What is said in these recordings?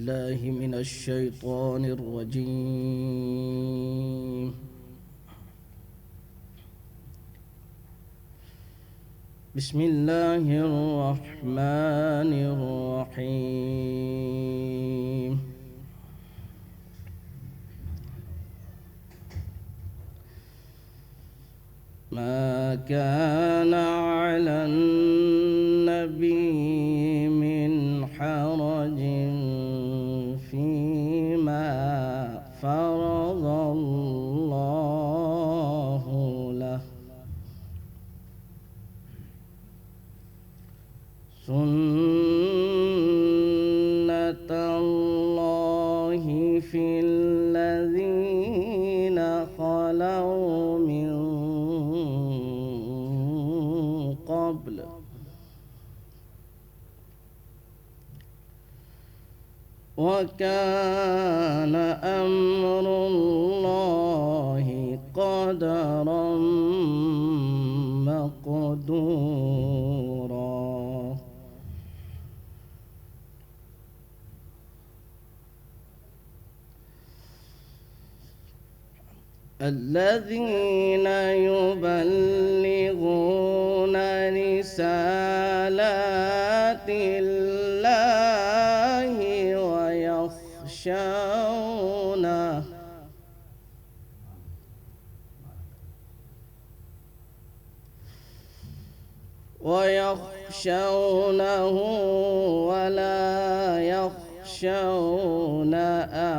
بالله من الشيطان الرجيم. بسم الله الرحمن الرحيم. ما كان على النبي من حرج فيما فرض الله له، سنة الله في الذين خلوا من قبل، وكان أمر الله قدرا مقدورا. الذين يبلغون رسالات الله ويخشونه ولا يخشون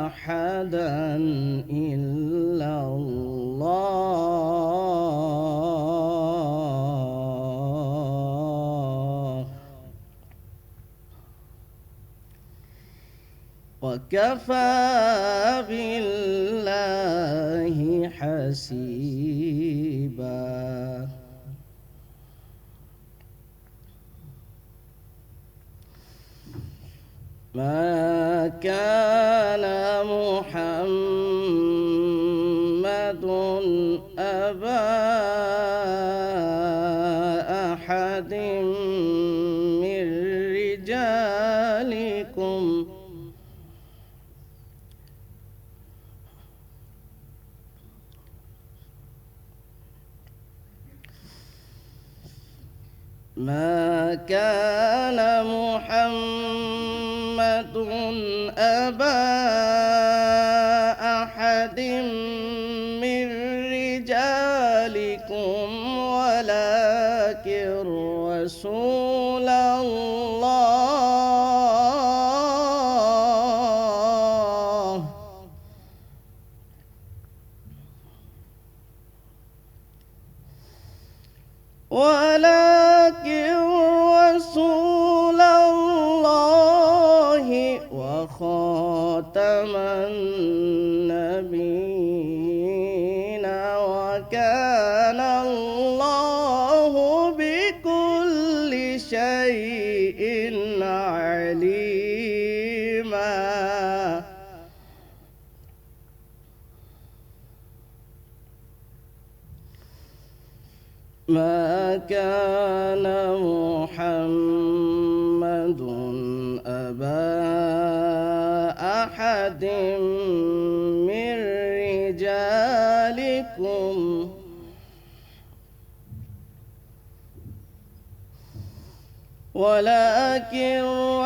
أحدا إلا الله، وكفى بالله حسيبا. ما كان محمد أبا أحد من رجالكم ما كان محمد أبا أحد من رجالكم ولكن رسول الله وخاتم النبيين، وكان الله بكل شيء عليما. ما كان محمد أبا أحد من رجالكم ولكن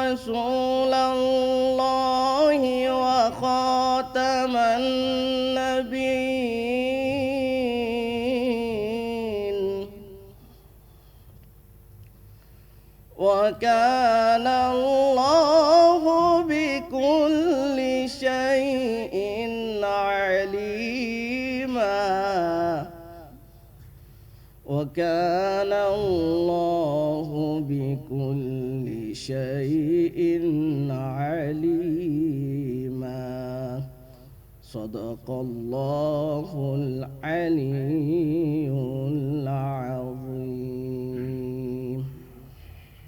رسول الله وخاتم النبيين، وكان الله بكل شيء عليما. وكان الله بكل شيء عليما. صدق الله العلي العظيم.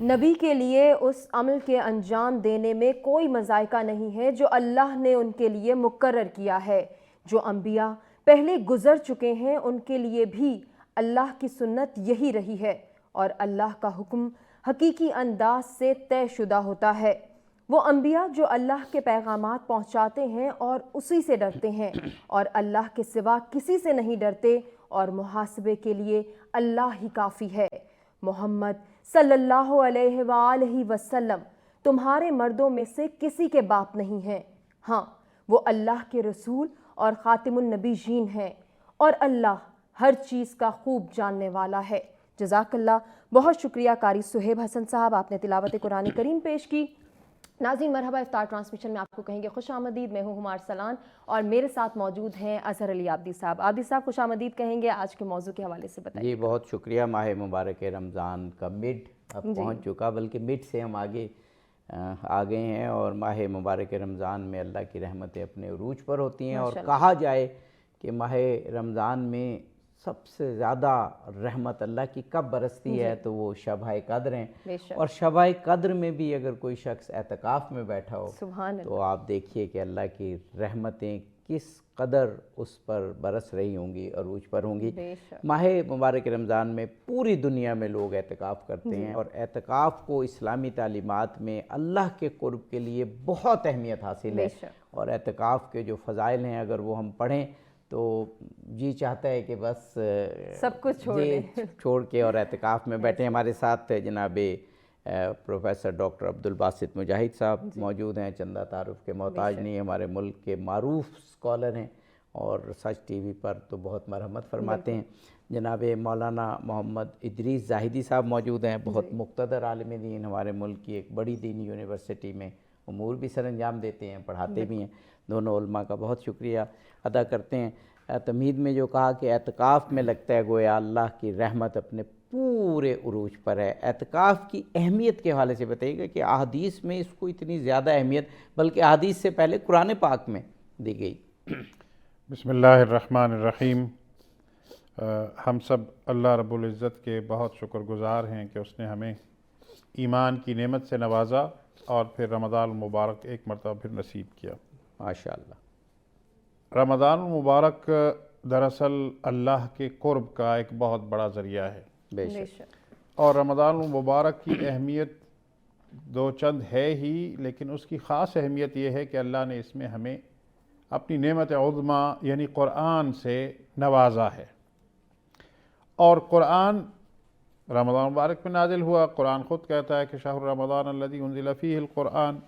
نبی کے لیے اس عمل کے انجام دینے میں کوئی مذائقہ نہیں ہے جو اللہ نے ان کے لیے مقرر کیا ہے۔ جو انبیاء پہلے گزر چکے ہیں ان کے لیے بھی اللہ کی سنت یہی رہی ہے، اور اللہ کا حکم حقیقی انداز سے طے شدہ ہوتا ہے۔ وہ انبیاء جو اللہ کے پیغامات پہنچاتے ہیں اور اسی سے ڈرتے ہیں اور اللہ کے سوا کسی سے نہیں ڈرتے اور محاسبے کے لیے اللہ ہی کافی ہے۔ محمد صلی اللہ علیہ وآلہ وسلم تمہارے مردوں میں سے کسی کے باپ نہیں ہیں، ہاں وہ اللہ کے رسول اور خاتم النبیین ہیں، اور اللہ ہر چیز کا خوب جاننے والا ہے۔ جزاک اللہ۔ بہت شکریہ قاری صہیب حسن صاحب، آپ نے تلاوت قرآن کریم پیش کی۔ ناظرین مرحبا، افطار ٹرانسمیشن میں آپ کو کہیں گے خوش آمدید۔ میں ہوں ہمار سلان اور میرے ساتھ موجود ہیں اظہر علی عابدی صاحب۔ عابدی صاحب خوش آمدید کہیں گے، آج کے موضوع کے حوالے سے بتائیے۔ جی بہت شکریہ۔ ماہ مبارک رمضان کا مڈ اب پہنچ چکا، بلکہ مڈ سے ہم آگے آ گئے ہیں، اور ماہ مبارک رمضان میں اللہ کی رحمتیں اپنے عروج پر ہوتی ہیں، اور کہا جائے کہ ماہ رمضان میں سب سے زیادہ رحمت اللہ کی کب برستی ہے تو وہ شبہ قدر ہیں، اور شبہ قدر میں بھی اگر کوئی شخص اعتکاف میں بیٹھا ہو تو آپ دیکھیے کہ اللہ کی رحمتیں کس قدر اس پر برس رہی ہوں گی، عروج پر ہوں گی۔ ماہ مبارک رمضان میں پوری دنیا میں لوگ اعتکاف کرتے ہیں، اور اعتکاف کو اسلامی تعلیمات میں اللہ کے قرب کے لیے بہت اہمیت حاصل ہے، اور اعتکاف کے جو فضائل ہیں اگر وہ ہم پڑھیں تو جی چاہتا ہے کہ بس سب کچھ چھوڑ کے اور اعتکاف میں بیٹھیں۔ ہمارے ساتھ جناب پروفیسر ڈاکٹر عبدالباسط مجاہد صاحب موجود ہیں، چندہ تعارف کے محتاج نہیں، ہمارے ملک کے معروف اسکالر ہیں اور سچ ٹی وی پر تو بہت مرحمت فرماتے ہیں۔ جناب مولانا محمد ادریس زاہدی صاحب موجود ہیں، بہت مقتدر عالم دین، ہمارے ملک کی ایک بڑی دینی یونیورسٹی میں امور بھی سر انجام دیتے ہیں، پڑھاتے بھی ہیں۔ دونوں علماء کا بہت شکریہ ادا کرتے ہیں۔ تمہید میں جو کہا کہ اعتکاف میں لگتا ہے گویا اللہ کی رحمت اپنے پورے عروج پر ہے، اعتکاف کی اہمیت کے حوالے سے بتائیے گا کہ احادیث میں اس کو اتنی زیادہ اہمیت، بلکہ احادیث سے پہلے قرآن پاک میں دی گئی۔ بسم اللہ الرحمن الرحیم۔ ہم سب اللہ رب العزت کے بہت شکر گزار ہیں کہ اس نے ہمیں ایمان کی نعمت سے نوازا اور پھر رمضان المبارک ایک مرتبہ پھر نصیب کیا۔ ماشاءاللہ۔ رمضان المبارک دراصل اللہ کے قرب کا ایک بہت بڑا ذریعہ ہے، بے شک۔ اور رمضان المبارک کی اہمیت دو چند ہے ہی، لیکن اس کی خاص اہمیت یہ ہے کہ اللہ نے اس میں ہمیں اپنی نعمت عظمیٰ یعنی قرآن سے نوازا ہے، اور قرآن رمضان مبارک میں نازل ہوا۔ قرآن خود کہتا ہے کہ شہر رمضان الذی انزل فیہ القرآن۔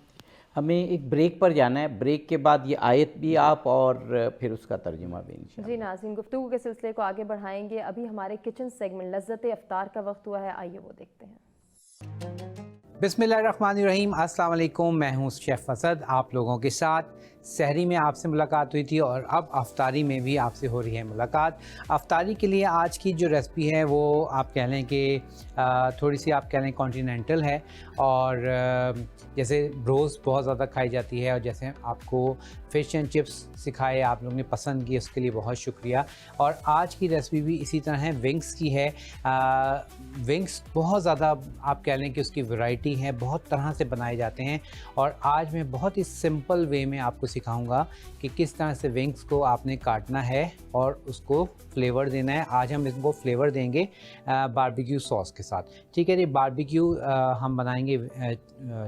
ہمیں ایک بریک پر جانا ہے، بریک کے بعد یہ آیت بھی آپ اور پھر اس کا ترجمہ بھی انشاءاللہ۔ جی ناظرین، گفتگو کے سلسلے کو آگے بڑھائیں گے۔ ابھی ہمارے کچن سیگمنٹ لذت افطار کا وقت ہوا ہے، آئیے وہ دیکھتے ہیں۔ بسم اللہ الرحمن الرحیم۔ السلام علیکم، میں ہوں شیف اسد، آپ لوگوں کے ساتھ۔ سحری میں آپ سے ملاقات ہوئی تھی اور اب افطاری میں بھی آپ سے ہو رہی ہے ملاقات۔ افطاری کے لیے آج کی جو ریسپی ہے وہ آپ کہہ لیں کہ تھوڑی سی آپ کہہ لیں کانٹیننٹل ہے، اور جیسے بروز بہت زیادہ کھائی جاتی ہے، اور جیسے آپ کو فش اینڈ چپس سکھائے آپ لوگوں نے پسند کی، اس کے لیے بہت شکریہ۔ اور آج کی ریسپی بھی اسی طرح ہے، ونگس کی ہے۔ ونگس بہت زیادہ آپ کہہ لیں کہ اس کی ورائٹی ہے، بہت طرح سے بنائے جاتے ہیں، اور آج میں بہت ہی سمپل وے میں آپ کو سکھاؤں گا کہ کس طرح سے ونگس کو آپ نے کاٹنا ہے اور اس کو فلیور دینا ہے۔ آج ہم اس کو فلیور دیں گے باربیکیو سوس کے ساتھ، ٹھیک ہے جی۔ باربیکیو ہم بنائیں گے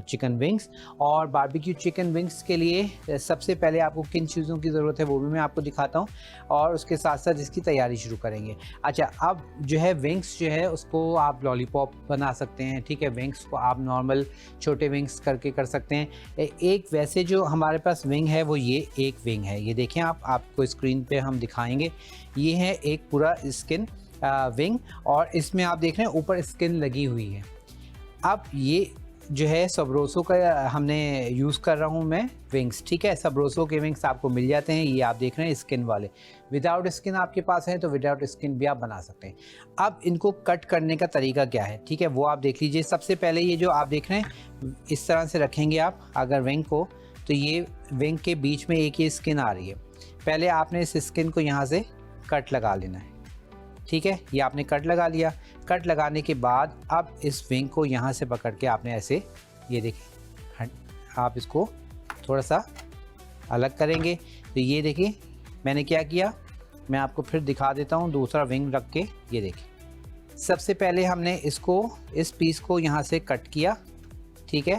چکن ونگس، اور باربیکیو چکن ونگس کے لیے سب سے پہلے آپ کو کن چیزوں کی ضرورت ہے وہ بھی میں آپ کو دکھاتا ہوں، اور اس کے ساتھ ساتھ اس کی تیاری شروع کریں گے۔ اچھا، اب جو ہے ونگس جو ہے اس کو آپ لالی پاپ بنا سکتے ہیں، ٹھیک ہے۔ ونگس کو آپ نارمل چھوٹے ونگس کر کے کر سکتے ہیں۔ ایک ویسے جو ہمارے پاس ونگ ہے وہ یہ ایک ونگ ہے، یہ دیکھیں آپ کو اسکرین پہ ہم دکھائیں گے، یہ ہے ایک پورا اسکن ونگ، اور اس میں آپ دیکھ رہے ہیں اوپر اسکن لگی ہوئی ہے۔ اب یہ جو ہے سبروسو کا ہم نے یوز کر رہا ہوں میں ونگس، ٹھیک ہے۔ سبروسو کے ونگس آپ کو مل جاتے ہیں، یہ آپ دیکھ رہے ہیں اسکن والے۔ وداؤٹ اسکن آپ کے پاس ہے تو وداؤٹ اسکن بھی آپ بنا سکتے ہیں۔ اب ان کو کٹ کرنے کا طریقہ کیا ہے، ٹھیک ہے، وہ آپ دیکھ لیجئے۔ سب سے پہلے یہ جو آپ دیکھ رہے ہیں اس طرح سے رکھیں گے آپ اگر ونگ کو، تو یہ ونگ کے بیچ میں ایک یہ اسکن آ رہی ہے، پہلے آپ نے اس اسکن کو یہاں سے کٹ لگا لینا ہے، ٹھیک ہے۔ یہ آپ نے کٹ لگا لیا۔ کٹ لگانے کے بعد اب اس ونگ کو یہاں سے پکڑ کے آپ نے ایسے، یہ دیکھیں، آپ اس کو تھوڑا سا الگ کریں گے تو یہ دیکھیں میں نے کیا کیا، میں آپ کو پھر دکھا دیتا ہوں دوسرا ونگ رکھ کے۔ یہ دیکھیں، سب سے پہلے ہم نے اس پیس کو یہاں سے کٹ کیا، ٹھیک ہے۔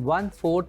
1/4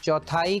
1/4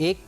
1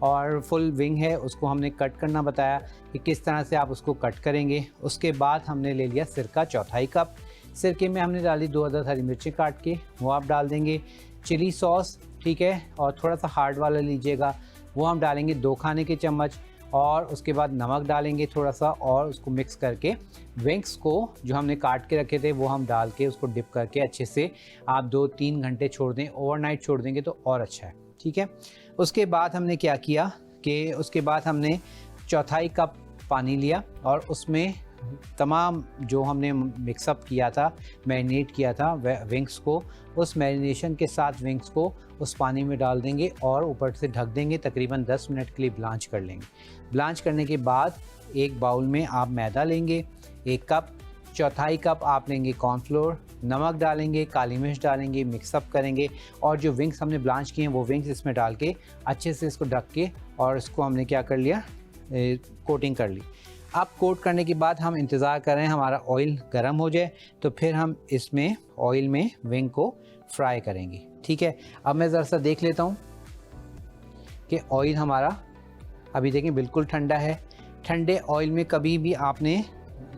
اور فل ونگ ہے اس کو ہم نے کٹ کرنا بتایا کہ کس طرح سے آپ اس کو کٹ کریں گے۔ اس کے بعد ہم نے لے لیا سرکہ 1/4 کپ، سرکے میں ہم نے ڈالی 2 عدد ہری مرچیں کاٹ کے، وہ آپ ڈال دیں گے۔ چلی سوس، ٹھیک ہے، اور تھوڑا سا ہارڈ والا لیجیے گا، وہ ہم ڈالیں گے 2 کھانے کے چمچ، اور اس کے بعد نمک ڈالیں گے تھوڑا سا، اور اس کو مکس کر کے ونگس کو جو ہم نے کاٹ کے رکھے تھے وہ ہم ڈال کے اس کو ڈپ کر کے اچھے سے آپ 2-3 گھنٹے چھوڑ دیں، اوور نائٹ چھوڑ دیں گے تو اور اچھا ہے، ٹھیک ہے۔ اس کے بعد ہم نے کیا کیا کہ اس کے بعد ہم نے 1/4 کپ پانی لیا، اور اس میں تمام جو ہم نے مکس اپ کیا تھا، میرینیٹ کیا تھا ونگس کو، اس میرینیشن کے ساتھ ونگس کو اس پانی میں ڈال دیں گے اور اوپر سے ڈھک دیں گے، تقریباً 10 منٹ کے لیے بلانچ کر لیں گے۔ بلانچ کرنے کے بعد ایک باؤل میں آپ میدا لیں گے 1 کپ، 1/4 کپ آپ لیں گے کارن فلور، نمک ڈالیں گے، کالی مرچ ڈالیں گے، مکس اپ کریں گے، اور جو ونگس ہم نے بلانچ کیے ہیں وہ ونگس اس میں ڈال کے اچھے سے اس کو ڈھک کے، اور اس کو ہم نے کیا کر لیا، کوٹنگ کر لی۔ اب کوٹ کرنے کے بعد ہم انتظار کریں ہمارا آئل گرم ہو جائے، تو پھر ہم اس میں آئل میں ونگ کو فرائی کریں گے، ٹھیک ہے۔ اب میں ذرا سا دیکھ لیتا ہوں کہ آئل ہمارا ابھی دیکھیں بالکل ٹھنڈا ہے۔ ٹھنڈے آئل میں کبھی بھی آپ نے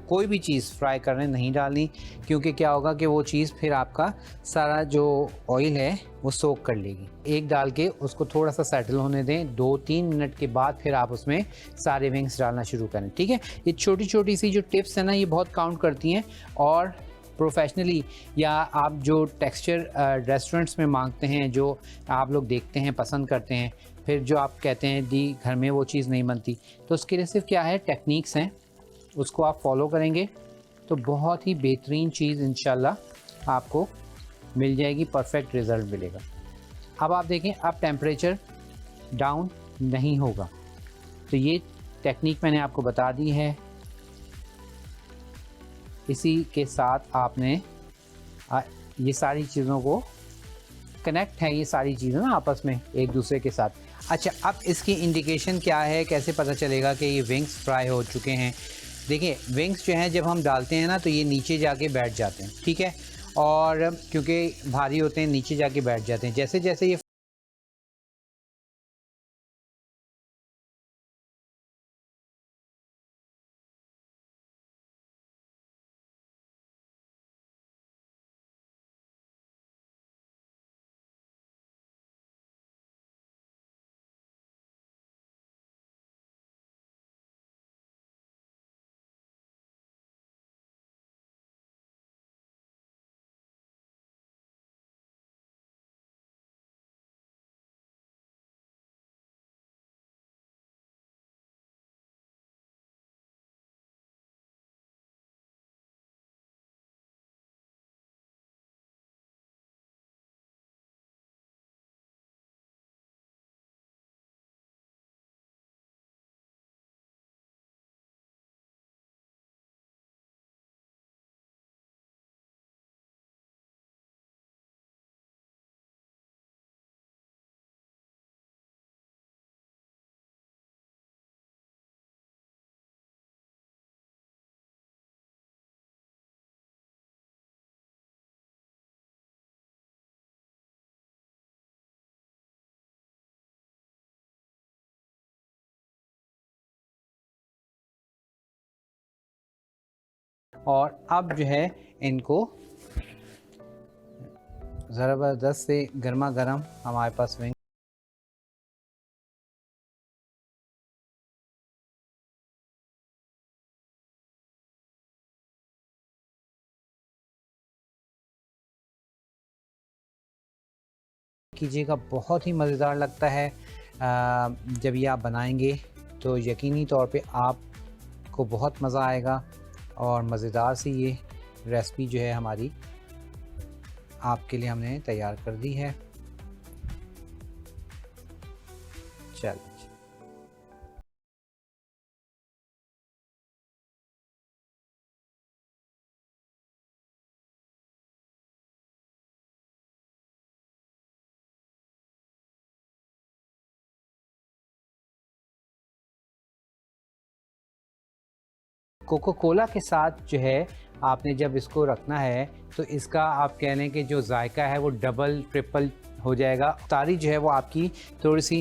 کوئی بھی چیز فرائی کرنے نہیں ڈالنی، کیونکہ کیا ہوگا کہ وہ چیز پھر آپ کا سارا جو آئل ہے وہ سوک کر لے گی۔ ایک ڈال کے اس کو تھوڑا سا سیٹل ہونے دیں، 2-3 منٹ کے بعد پھر آپ اس میں سارے ونگس ڈالنا شروع کریں، ٹھیک ہے۔ یہ چھوٹی چھوٹی سی جو ٹپس ہیں نا، یہ بہت کاؤنٹ کرتی ہیں، اور پروفیشنلی یا آپ جو ٹیکسچر ریسٹورنٹس میں مانگتے ہیں، جو آپ لوگ دیکھتے ہیں پسند کرتے ہیں، پھر جو آپ کہتے ہیں دی گھر میں وہ چیز نہیں بنتی، تو اس کے لیے صرف کیا ہے، ٹیکنیکس ہیں، اس کو آپ فالو کریں گے تو بہت ہی بہترین چیز انشاءاللہ آپ کو مل جائے گی، پرفیکٹ رزلٹ ملے گا۔ اب آپ دیکھیں اب ٹیمپریچر ڈاؤن نہیں ہوگا، تو یہ ٹیکنیک میں نے آپ کو بتا دی ہے۔ اسی کے ساتھ آپ نے یہ ساری چیزوں کو کنیکٹ ہے، یہ ساری چیزیں نا آپس میں ایک دوسرے کے ساتھ۔ اچھا، اب اس کی انڈیکیشن کیا ہے، کیسے پتہ چلے گا کہ یہ ونگس فرائی ہو چکے ہیں؟ دیکھیں ونگس جو ہیں جب ہم ڈالتے ہیں نا تو یہ نیچے جا کے بیٹھ جاتے ہیں، ٹھیک ہے، اور کیونکہ بھاری ہوتے ہیں نیچے جا کے بیٹھ جاتے ہیں۔ جیسے جیسے یہ اور اب جو ہے ان کو زبردست سے گرما گرم ہمارے پاس ونگ کیجیے گا، بہت ہی مزیدار لگتا ہے۔ جب یہ آپ بنائیں گے تو یقینی طور پہ آپ کو بہت مزہ آئے گا، اور مزیدار سی یہ ریسپی جو ہے ہماری آپ کے لیے ہم نے تیار کر دی ہے۔ چلیے کوکو کولا کے ساتھ جو ہے آپ نے جب اس کو رکھنا ہے تو اس کا آپ کہہ لیں کہ جو ذائقہ ہے وہ ڈبل ٹرپل ہو جائے گا۔ افطاری جو ہے وہ آپ کی تھوڑی سی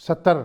70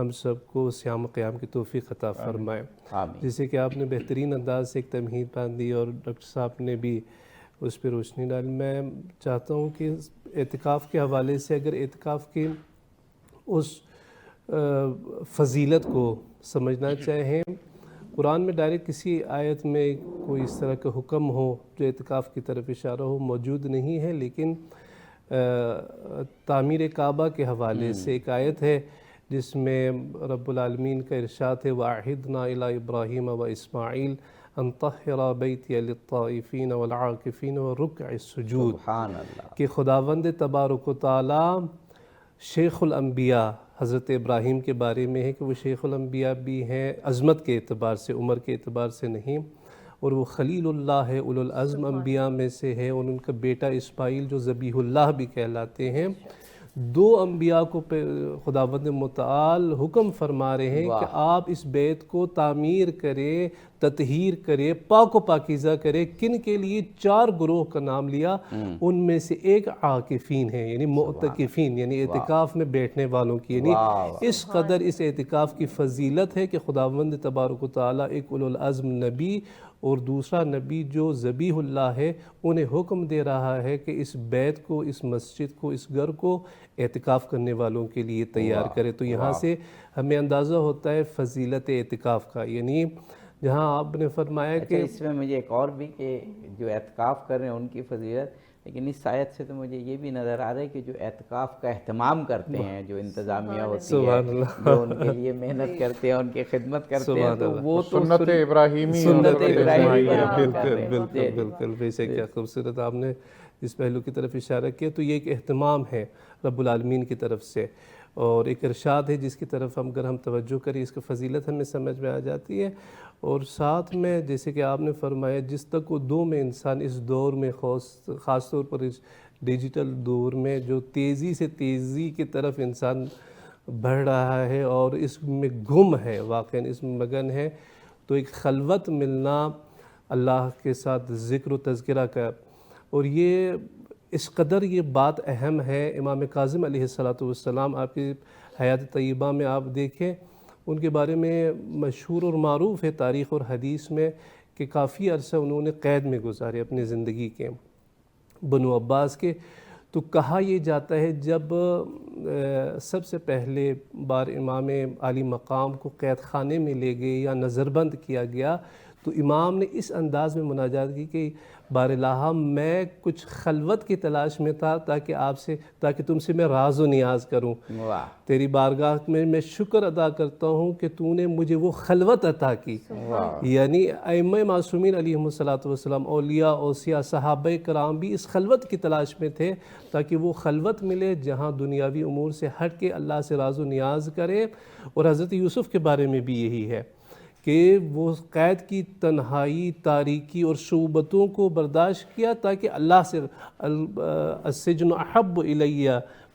ہم سب کو صیام و قیام کی توفیق عطا فرمائے. آمین. جیسے کہ آپ نے بہترین انداز سے ایک تمہید باندھی اور ڈاکٹر صاحب نے بھی اس پہ روشنی ڈالی. میں چاہتا ہوں کہ اعتکاف کے حوالے سے اگر اعتکاف کی اس فضیلت کو سمجھنا چاہیں، قرآن میں ڈائریکٹ کسی آیت میں کوئی اس طرح کا حکم ہو جو اعتکاف کی طرف اشارہ ہو موجود نہیں ہے، لیکن تعمیر کعبہ کے حوالے سے ایک آیت ہے جس میں رب العالمین کا ارشاد ہے وَأَعْهِدْنَا إِلَىٰ إِبْرَاهِيمَ وَإِسْمَاعِيلَ أَن طَهِّرَا بَيْتِيَ لِلطَّائِفِينَ وَالْعَاكِفِينَ وَالرُّكَّعِ السُّجُودِ. سبحان اللہ. کہ خداوند تبارک و تعالی شیخ الانبیاء حضرت ابراہیم کے بارے میں ہے کہ وہ شیخ الانبیاء بھی ہیں، عظمت کے اعتبار سے، عمر کے اعتبار سے نہیں، اور وہ خلیل اللہ ہے، اولو العزم انبیاء میں سے ہے، اور ان کا بیٹا اسماعیل جو ذبیح اللہ بھی کہلاتے ہیں. دو انبیاء کو خداوند متعال حکم فرما رہے ہیں کہ آپ اس بیت کو تعمیر کریں، تطہیر کریں، پاک و پاکیزہ کریں. کن کے لیے؟ 4 گروہ کا نام لیا، ان میں سے ایک عاکفین ہے، یعنی معتکفین، یعنی اعتکاف میں بیٹھنے والوں کی. یعنی اس قدر اس اعتکاف کی فضیلت ہے کہ خداوند تبارک و تعالیٰ ایک اولو العزم نبی اور دوسرا نبی جو ذبیح اللہ ہے انہیں حکم دے رہا ہے کہ اس بیت کو، اس مسجد کو، اس گھر کو اعتکاف کرنے والوں کے لیے تیار کرے. تو یہاں سے ہمیں اندازہ ہوتا ہے فضیلت اعتکاف کا. یعنی جہاں آپ نے فرمایا کہ اس میں مجھے ایک اور بھی کہ جو اعتکاف کر رہے ہیں ان کی فضیلت، لیکن اس آیت سے تو مجھے یہ بھی نظر آ رہا ہے کہ جو اعتکاف کا اہتمام کرتے ہیں، جو انتظامیہ ہوتی ہے، جو ان کے لیے محنت کرتے ہیں، ان کی خدمت کرتے ہیں، تو وہ تو سنت ابراہیمی. بالکل بالکل بے شک. کیا خوبصورت آپ نے اس پہلو کی طرف اشارہ کیا. تو یہ ایک اہتمام ہے رب العالمین کی طرف سے، اور ایک ارشاد ہے جس کی طرف اگر ہم توجہ کریں اس کی فضیلت ہمیں سمجھ میں آ جاتی ہے. اور ساتھ میں جیسے کہ آپ نے فرمایا جس تک وہ دو میں انسان اس دور میں خاص طور پر اس ڈیجیٹل دور میں جو تیزی سے تیزی کی طرف انسان بڑھ رہا ہے اور اس میں گم ہے، واقعاً اس میں مگن ہے، تو ایک خلوت ملنا اللہ کے ساتھ ذکر و تذکرہ کا، اور یہ اس قدر یہ بات اہم ہے. امام کاظم علیہ السلام آپ کی حیات طیبہ میں آپ دیکھیں، ان کے بارے میں مشہور اور معروف ہے تاریخ اور حدیث میں کہ کافی عرصہ انہوں نے قید میں گزارے اپنی زندگی کے بنو عباس کے. تو کہا یہ جاتا ہے جب سب سے پہلے بار امام عالی مقام کو قید خانے میں لے گئے یا نظر بند کیا گیا تو امام نے اس انداز میں مناجات کی کہ بار الہ میں کچھ خلوت کی تلاش میں تھا تاکہ تم سے میں راز و نیاز کروں. تیری بارگاہ میں میں شکر ادا کرتا ہوں کہ تو نے مجھے وہ خلوت عطا کی. یعنی ائمہ معصومین علیہم السلام، اولیاء، اوصیاء، صحابہ کرام بھی اس خلوت کی تلاش میں تھے تاکہ وہ خلوت ملے جہاں دنیاوی امور سے ہٹ کے اللہ سے راز و نیاز کرے. اور حضرت یوسف کے بارے میں بھی یہی ہے کہ وہ قید کی تنہائی، تاریکی اور صعوبتوں کو برداشت کیا تاکہ اللہ سے السجن احب الی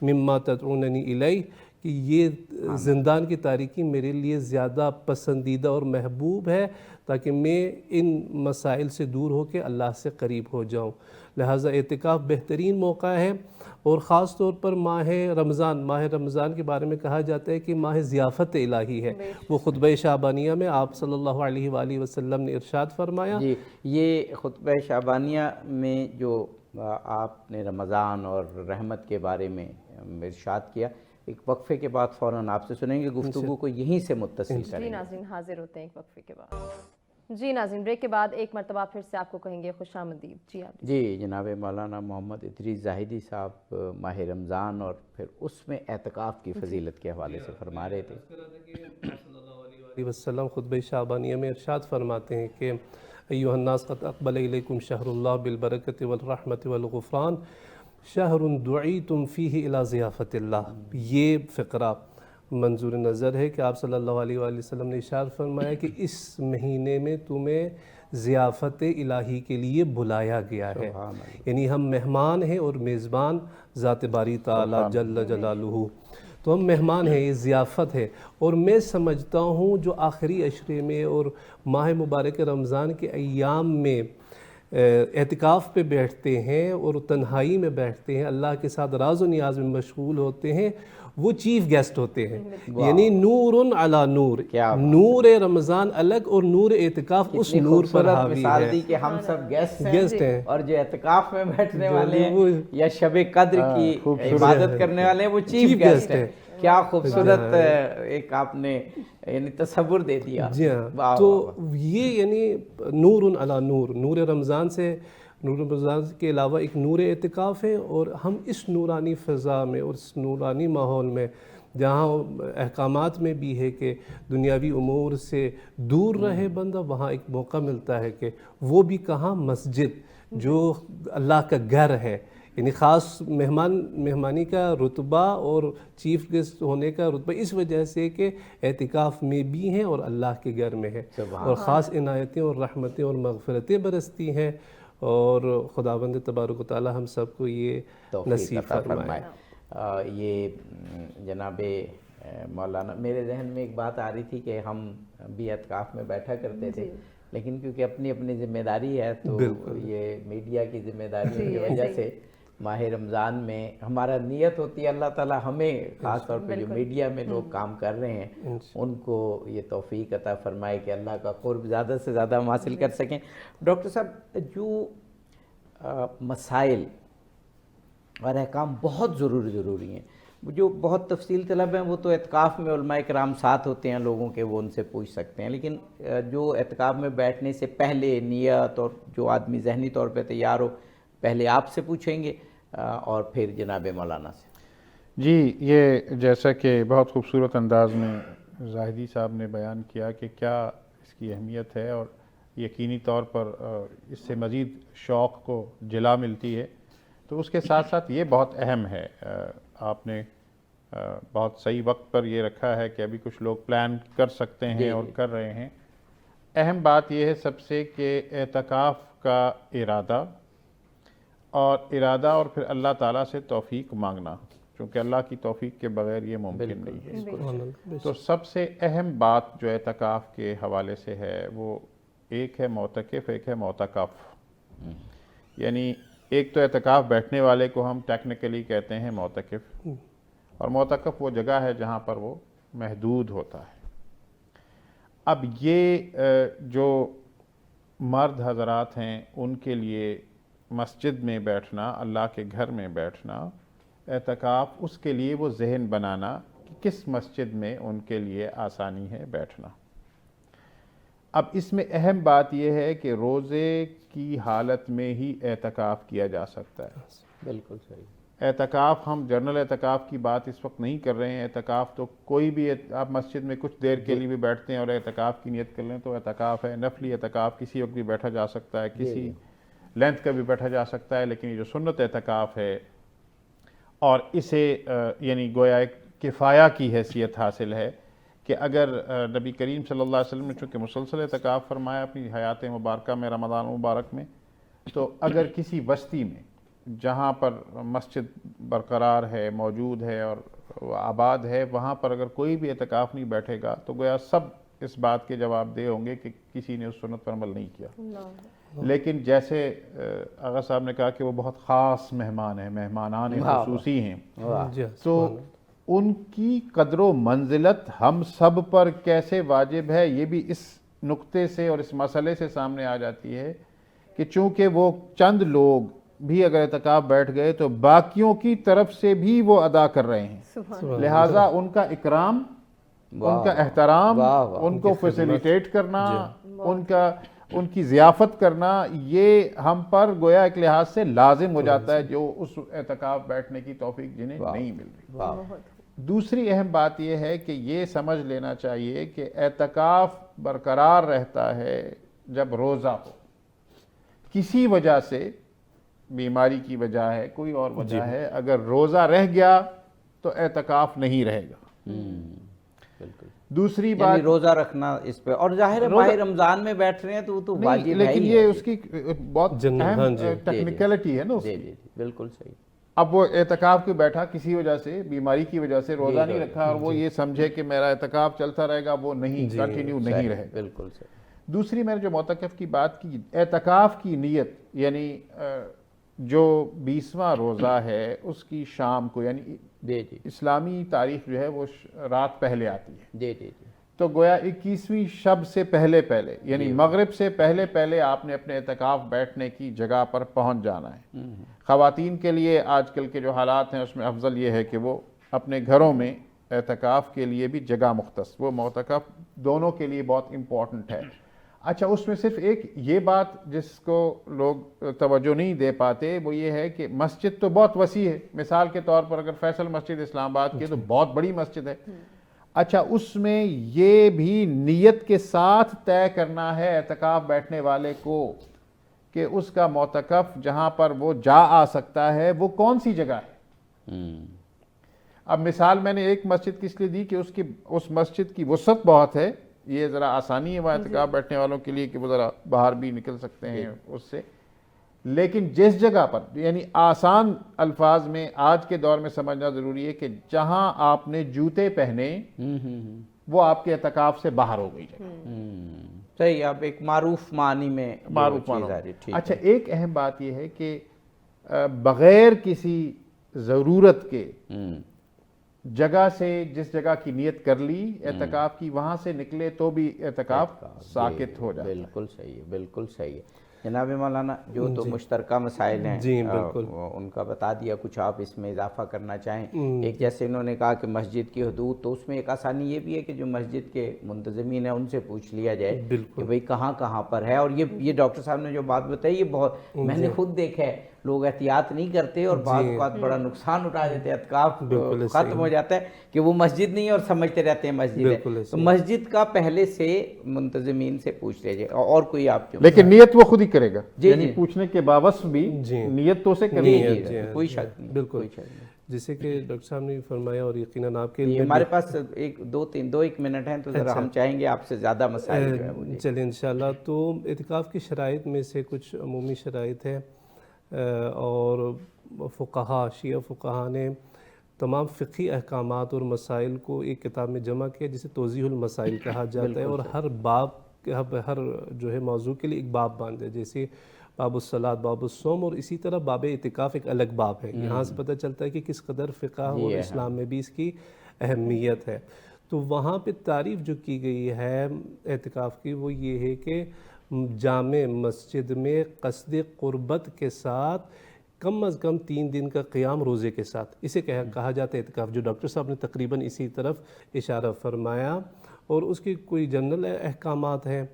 مما تدعوننی الیہ، کہ یہ زندان کی تاریکی میرے لیے زیادہ پسندیدہ اور محبوب ہے تاکہ میں ان مسائل سے دور ہو کے اللہ سے قریب ہو جاؤں. لہٰذا اعتکاف بہترین موقع ہے، اور خاص طور پر ماہ رمضان کے بارے میں کہا جاتا ہے کہ ماہ ضیافت الہی ہے. وہ خطبہ شعبانیہ میں آپ صلی اللہ علیہ وآلہ وسلم نے ارشاد فرمایا. جی، یہ خطبہ شعبانیہ میں جو آپ نے رمضان اور رحمت کے بارے میں ارشاد کیا، ایک وقفے کے بعد فوراً آپ سے سنیں گے، گفتگو کو یہیں سے متصل کریں. جی ناظرین حاضر ہوتے ہیں ایک وقفے کے بعد. جی ناظرین بریک کے بعد ایک مرتبہ پھر سے آپ کو کہیں گے خوش آمدید. جی آپ جی جناب مولانا محمد ادریس زاہدی صاحب ماہ رمضان اور پھر اس میں اعتکاف کی فضیلت کے حوالے سے فرما رہے تھے. صلی اللہ علیہ وسلم خطبہ شعبانیہ میں ارشاد فرماتے ہیں کہ ایھا الناس قد اقبل الیکم شہر اللہ بالبرکۃ والرحمۃ والغفران شہر دعیتم فیہ الی ضیافت اللہ. یہ فقرہ منظور نظر ہے کہ آپ صلی اللہ علیہ وآلہ وسلم نے ارشاد فرمایا کہ اس مہینے میں تمہیں ضیافت الہی کے لیے بلایا گیا ہے. یعنی ہم مہمان ہیں اور میزبان ذات باری تعالی جل جلالہ، تو ہم مہمان ہیں، یہ ضیافت ہے. اور میں سمجھتا ہوں جو آخری عشرے میں اور ماہ مبارک رمضان کے ایام میں اعتکاف پہ بیٹھتے ہیں اور تنہائی میں بیٹھتے ہیں، اللہ کے ساتھ راز و نیاز میں مشغول ہوتے ہیں، وہ چیف گیسٹ ہوتے ہیں. یعنی نور علی نور, نور رمضان الگ اور نور اعتکاف اس نور پر حاوی مثال دی ہے. کہ ہم سب گیسٹ ہیں اور جو اعتکاف میں بیٹھنے والے ہیں یا شب قدر کی عبادت کرنے والے ہیں وہ چیف گیسٹ ہیں. کیا خوبصورت ایک آپ نے یعنی تصور دے دیا. جی ہاں, تو یہ یعنی نور علی نور, نور رمضان سے, نور رمضان کے علاوہ ایک نور اعتکاف ہے. اور ہم اس نورانی فضا میں اور اس نورانی ماحول میں جہاں احکامات میں بھی ہے کہ دنیاوی امور سے دور رہے بندہ, وہاں ایک موقع ملتا ہے کہ وہ بھی کہاں, مسجد جو اللہ کا گھر ہے. یعنی خاص مہمانی کا رتبہ اور چیف گیسٹ ہونے کا رتبہ اس وجہ سے کہ اعتکاف میں بھی ہیں اور اللہ کے گھر میں ہے, اور خاص عنایتیں اور رحمتیں اور مغفرتیں برستی ہیں. اور خداوند تبارک و تعالی ہم سب کو یہ نصیب فرمائے. یہ جناب مولانا, میرے ذہن میں ایک بات آ رہی تھی کہ ہم بھی اعتکاف میں بیٹھا کرتے تھے, لیکن کیونکہ اپنی اپنی ذمہ داری ہے تو یہ میڈیا کی ذمہ داری کی وجہ سے ماہ رمضان میں ہمارا نیت ہوتی ہے اللہ تعالیٰ ہمیں خاص طور پہ جو میڈیا میں لوگ کام کر رہے ہیں ان کو یہ توفیق عطا فرمائے کہ اللہ کا قرب زیادہ سے زیادہ ہم حاصل کر سکیں. ڈاکٹر صاحب, جو مسائل اور احکام بہت ضروری ہیں, جو بہت تفصیل طلب ہیں, وہ تو اعتکاف میں علماء کرام ساتھ ہوتے ہیں لوگوں کے, وہ ان سے پوچھ سکتے ہیں. لیکن جو اعتکاف میں بیٹھنے سے پہلے نیت اور جو آدمی ذہنی طور پہ تیار ہو, پہلے آپ سے پوچھیں گے اور پھر جناب مولانا سے. جی, یہ جیسا کہ بہت خوبصورت انداز میں زاہدی صاحب نے بیان کیا کہ کیا اس کی اہمیت ہے, اور یقینی طور پر اس سے مزید شوق کو جلا ملتی ہے. تو اس کے ساتھ ساتھ یہ بہت اہم ہے, آپ نے بہت صحیح وقت پر یہ رکھا ہے کہ ابھی کچھ لوگ پلان کر سکتے ہیں اور کر رہے ہیں. اہم بات یہ ہے سب سے کہ اعتکاف کا ارادہ اور پھر اللہ تعالیٰ سے توفیق مانگنا, چونکہ اللہ کی توفیق کے بغیر یہ ممکن نہیں ہے. تو سب سے اہم بات جو اعتکاف کے حوالے سے ہے وہ ایک ہے معتکف, ایک ہے معتکف. یعنی ایک تو اعتکاف بیٹھنے والے کو ہم ٹیکنیکلی کہتے ہیں معتکف, اور معتکف وہ جگہ ہے جہاں پر وہ محدود ہوتا ہے. اب یہ جو مرد حضرات ہیں ان کے لیے مسجد میں بیٹھنا, اللہ کے گھر میں بیٹھنا, اعتکاف اس کے لیے وہ ذہن بنانا کہ کس مسجد میں ان کے لیے آسانی ہے بیٹھنا. اب اس میں اہم بات یہ ہے کہ روزے کی حالت میں ہی اعتکاف کیا جا سکتا ہے. بالکل صحیح. اعتکاف, ہم جنرل اعتکاف کی بات اس وقت نہیں کر رہے ہیں. اعتکاف تو کوئی بھی, آپ مسجد میں کچھ دیر کے لیے بھی بیٹھتے ہیں اور اعتکاف کی نیت کر لیں تو اعتکاف ہے. نفلی اعتکاف کسی وقت بھی بیٹھا جا سکتا ہے, کسی لینتھ کا بھی بیٹھا جا سکتا ہے. لیکن یہ جو سنت اعتکاف ہے اور اسے یعنی گویا ایک کفایہ کی حیثیت حاصل ہے کہ اگر نبی کریم صلی اللہ علیہ وسلم نے چونکہ مسلسل اعتکاف فرمایا اپنی حیات مبارکہ میں, رمضان مبارک میں, تو اگر کسی بستی میں جہاں پر مسجد برقرار ہے, موجود ہے اور آباد ہے, وہاں پر اگر کوئی بھی اعتکاف نہیں بیٹھے گا تو گویا سب اس بات کے جواب دہ ہوں گے کہ کسی نے اس سنت پر عمل نہیں کیا. لیکن جیسے آغا صاحب نے کہا کہ وہ بہت خاص مہمان ہیں, مہمانان خصوصی ہیں, تو ان کی قدر و منزلت ہم سب پر کیسے واجب ہے یہ بھی اس نقطے سے اور اس مسئلے سے سامنے آ جاتی ہے کہ چونکہ وہ چند لوگ بھی اگر اعتکاف بیٹھ گئے تو باقیوں کی طرف سے بھی وہ ادا کر رہے ہیں, لہٰذا ان کا اکرام, ان کا احترام, ان کو فیسیلیٹیٹ کرنا, ان کی ضیافت کرنا, یہ ہم پر گویا ایک لحاظ سے لازم ہو جاتا ہے جو اس اعتکاف بیٹھنے کی توفیق جنہیں نہیں مل رہی. دوسری اہم بات یہ ہے کہ یہ سمجھ لینا چاہیے کہ اعتکاف برقرار رہتا ہے جب روزہ ہو. کسی وجہ سے, بیماری کی وجہ ہے, کوئی اور وجہ ہے, اگر روزہ رہ گیا تو اعتکاف نہیں رہے گا. بالکل. دوسری بات روزہ رکھنا اس پہ, اور ظاہر ہے ماہ رمضان میں بیٹھ رہے ہیں تو وہ تو واجب ہے, لیکن یہ اس کی بہت اہم ٹیکنیکلٹی ہے نا. جی بالکل صحیح. اب وہ اعتکاف کے بیٹھا کسی وجہ سے, بیماری کی وجہ سے روزہ نہیں رکھا اور وہ یہ سمجھے کہ میرا اعتکاف چلتا رہے گا, وہ نہیں, کنٹینیو نہیں رہے گا. بالکل صحیح. دوسری میں نے جو معتکف کی بات کی, اعتکاف کی نیت یعنی جو 20واں روزہ ہے اس کی شام کو، یعنی جی جی اسلامی تاریخ جو ہے وہ رات پہلے آتی ہے، جی جی جی تو گویا 21ویں شب سے پہلے یعنی مغرب سے پہلے آپ نے اپنے اعتکاف بیٹھنے کی جگہ پر پہنچ جانا ہے۔ خواتین کے لیے آج کل کے جو حالات ہیں اس میں افضل یہ ہے کہ وہ اپنے گھروں میں اعتکاف کے لیے بھی جگہ مختص، وہ معتکف دونوں کے لیے بہت امپورٹنٹ ہے۔ اچھا، اس میں صرف ایک یہ بات جس کو لوگ توجہ نہیں دے پاتے وہ یہ ہے کہ مسجد تو بہت وسیع ہے، مثال کے طور پر اگر فیصل مسجد اسلام آباد کی تو بہت بڑی مسجد ہے۔ اچھا، اس میں یہ بھی نیت کے ساتھ طے کرنا ہے اعتکاف بیٹھنے والے کو کہ اس کا معتکف جہاں پر وہ جا آ سکتا ہے وہ کون سی جگہ ہے۔ اب مثال میں نے ایک مسجد کی اس لیے دی کہ اس مسجد کی وسعت بہت ہے، یہ ذرا آسانی ہے وہاں اعتکاف بیٹھنے والوں کے لیے کہ وہ ذرا باہر بھی نکل سکتے ہیں اس سے، لیکن جس جگہ پر، یعنی آسان الفاظ میں آج کے دور میں سمجھنا ضروری ہے کہ جہاں آپ نے جوتے پہنے وہ آپ کے اعتکاف سے باہر ہو گئی جگہ۔ صحیح، اب ایک معروف معنی میں معروف چیز معنی۔ آ رہی ہے۔ اچھا، ایک اہم بات یہ ہے کہ بغیر کسی ضرورت کے جگہ سے جس جگہ کی نیت کر لی اعتکاف کی، وہاں سے نکلے تو بھی اعتکاف ساقط ہو جاتا ہے۔ بالکل صحیح ہے، بالکل صحیح ہے۔ جناب مولانا، جو تو مشترکہ مسائل ہیں ان کا بتا دیا، کچھ آپ اس میں اضافہ کرنا چاہیں؟ ایک جیسے انہوں نے کہا کہ مسجد کی حدود، تو اس میں ایک آسانی یہ بھی ہے کہ جو مسجد کے منتظمین ہیں ان سے پوچھ لیا جائے کہ بھئی کہاں کہاں پر ہے۔ اور یہ ڈاکٹر صاحب نے جو بات بتائی، یہ بہت میں نے خود دیکھا ہے، لوگ احتیاط نہیں کرتے اور بعض اوقات بڑا نقصان اٹھا دیتے، اعتکاف ختم ہو جاتا ہے کہ وہ مسجد نہیں اور سمجھتے رہتے ہیں مسجد ہے۔ تو مسجد کا پہلے سے منتظمین سے پوچھ لیجئے۔ اور کوئی آپ جو لیکن نیت وہ خود ہی کرے گا، یعنی پوچھنے کے باوجہ بھی نیت تو اسے کرنی ہے، کوئی شک نہیں، بالکل، جیسے کہ ڈاکٹر صاحب نے فرمایا اور یقیناً آپ کے ہمارے پاس ایک منٹ ہیں، تو ذرا ہم چاہیں گے آپ سے زیادہ مسائل جو ہے چلیں انشاءاللہ۔ تو اعتکاف کی شرائط میں سے کچھ عمومی شرائط ہیں، اور فقہا، شیعہ فقہا نے تمام فقہی احکامات اور مسائل کو ایک کتاب میں جمع کیا جسے توضیح المسائل کہا جاتا ہے، اور ہر باب، ہر جو ہے موضوع کے لیے ایک باب باندھا، جیسے باب الصلاۃ، باب الصوم، اور اسی طرح باب اعتکاف ایک الگ باب ہے۔ یہاں سے پتہ چلتا ہے کہ کس قدر فقہ اور اسلام میں بھی اس کی اہمیت ہے۔ تو وہاں پہ تعریف جو کی گئی ہے اعتکاف کی وہ یہ ہے کہ جامع مسجد میں قصد قربت کے ساتھ کم از کم 3 دن کا قیام روزے کے ساتھ، اسے کہا جاتا ہے اعتکاف، جو ڈاکٹر صاحب نے تقریباً اسی طرف اشارہ فرمایا۔ اور اس کے کوئی جنرل احکامات ہیں،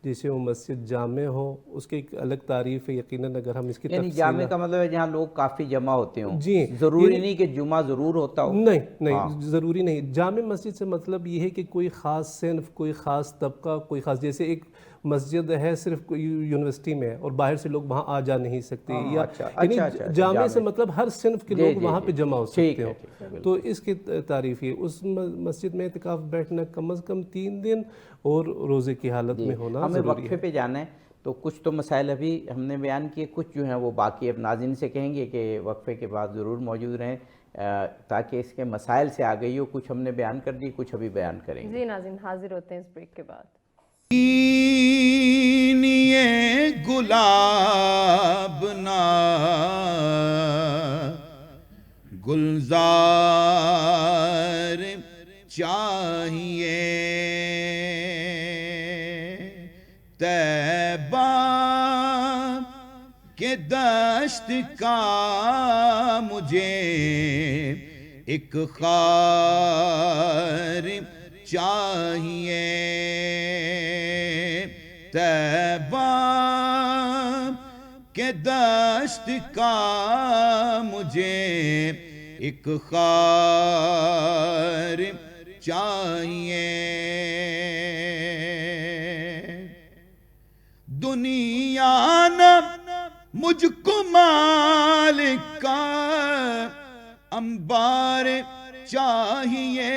جیسے وہ مسجد جامع ہو، اس کی ایک الگ تعریف ہے یقیناً، اگر ہم اس کی یعنی جامع کا مطلب ہے جہاں لوگ کافی جمع ہوتے ہوں، جی، ضروری نہیں کہ جمعہ ضرور ہوتا ہو، نہیں ضروری نہیں۔ جامع مسجد سے مطلب یہ ہے کہ کوئی خاص صنف، کوئی خاص طبقہ، کوئی خاص، جیسے ایک مسجد ہے صرف یونیورسٹی میں اور باہر سے لوگ وہاں آ جا نہیں سکتے، یا یعنی جامع سے مطلب ہر صنف کے لوگ وہاں پہ جمع ہو سکتے ہوں، تو اس کی تعریف یہ، اس مسجد میں اعتکاف بیٹھنا کم از کم 3 دن اور روزے کی حالت میں ہونا ضروری ہے۔ ہمیں وقفے پہ جانا ہے، تو کچھ تو مسائل ابھی ہم نے بیان کیے، کچھ جو ہیں وہ باقی اب ناظرین سے کہیں گے کہ وقفے کے بعد ضرور موجود رہیں تاکہ اس کے مسائل سے آ گئی ہو، کچھ ہم نے بیان کر دی، کچھ ابھی بیان کریں گے۔ جی ناظرین، حاضر ہوتے ہیں اس بریک کے بعد۔ گلاب نا گلزار چاہیے، طیبہ کے دشت کا مجھے ایک خار چاہیے، طیبہ کے دشت کا مجھے ایک خار چاہیے، دنیا نہ مجھ کو مالک کا انبار چاہیے،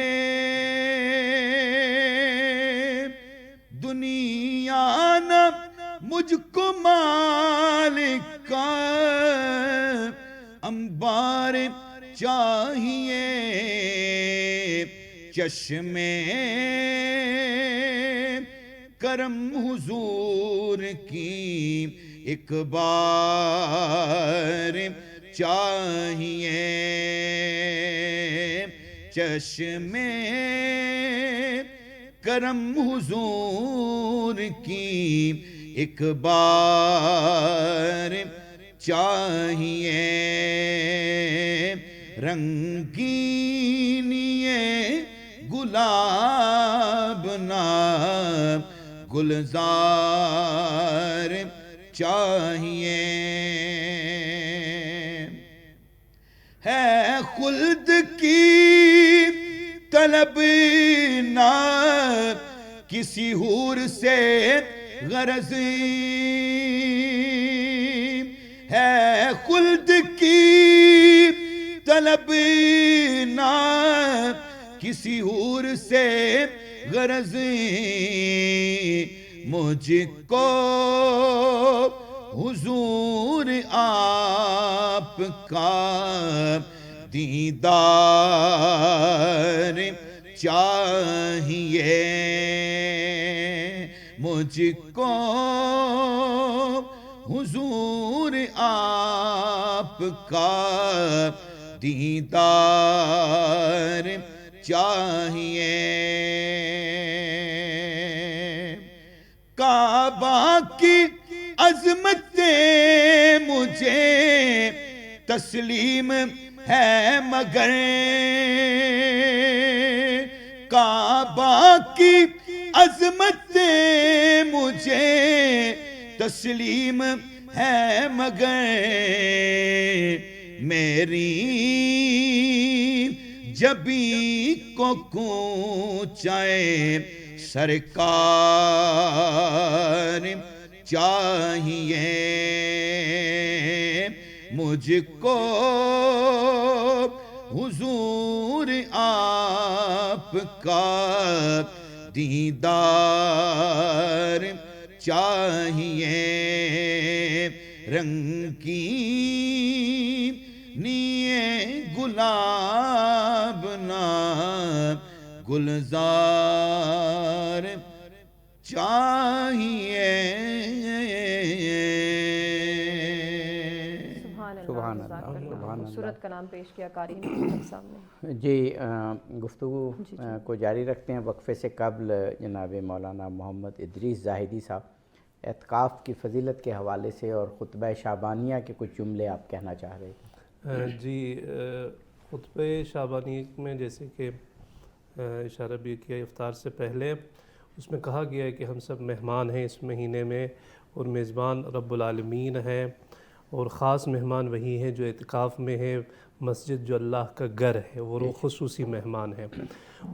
دنیا نہ مجھ کو مالک کا انبار چاہیے، چشمے کرم حضور کی ایک بار چاہیے چشمے کرم حضور کی ایک بار چاہیے رنگینی گلاب نا گلزار چاہیے ہے خلد کی طلب نہ کسی حور سے غرض ہے خلد کی طلب نہ کسی حور سے غرض مجھ کو حضور آپ کا دیدار چاہیے مجھ کو حضور آپ کا دیدار چاہیے کعبہ کی عظمتیں مجھے تسلیم ہے مگر کعبہ کی عظمتیں مجھے تسلیم ہے مگر میری جبی کو کوچائے سرکار چاہیے مجھ کو حضور آپ کا دیدار چاہیے رنگینی گلاب نا گلزار چاہیے سبحان اللہ خوبصورت کلام پیش کیا قاری نے سامنے. جی گفتگو کو جاری رکھتے ہیں. وقفے سے قبل جناب مولانا محمد ادریس زاہدی صاحب اعتکاف کی فضیلت کے حوالے سے اور خطبہ شعبانیہ کے کچھ جملے آپ کہنا چاہ رہے تھے. جی خطبہ شعبانیہ میں جیسے کہ اشارہ بھی کیا افطار سے پہلے اس میں کہا گیا ہے کہ ہم سب مہمان ہیں اس مہینے میں اور میزبان رب العالمین ہیں اور خاص مہمان وہی ہیں جو اعتکاف میں ہے. مسجد جو اللہ کا گھر ہے وہ خصوصی مہمان ہے.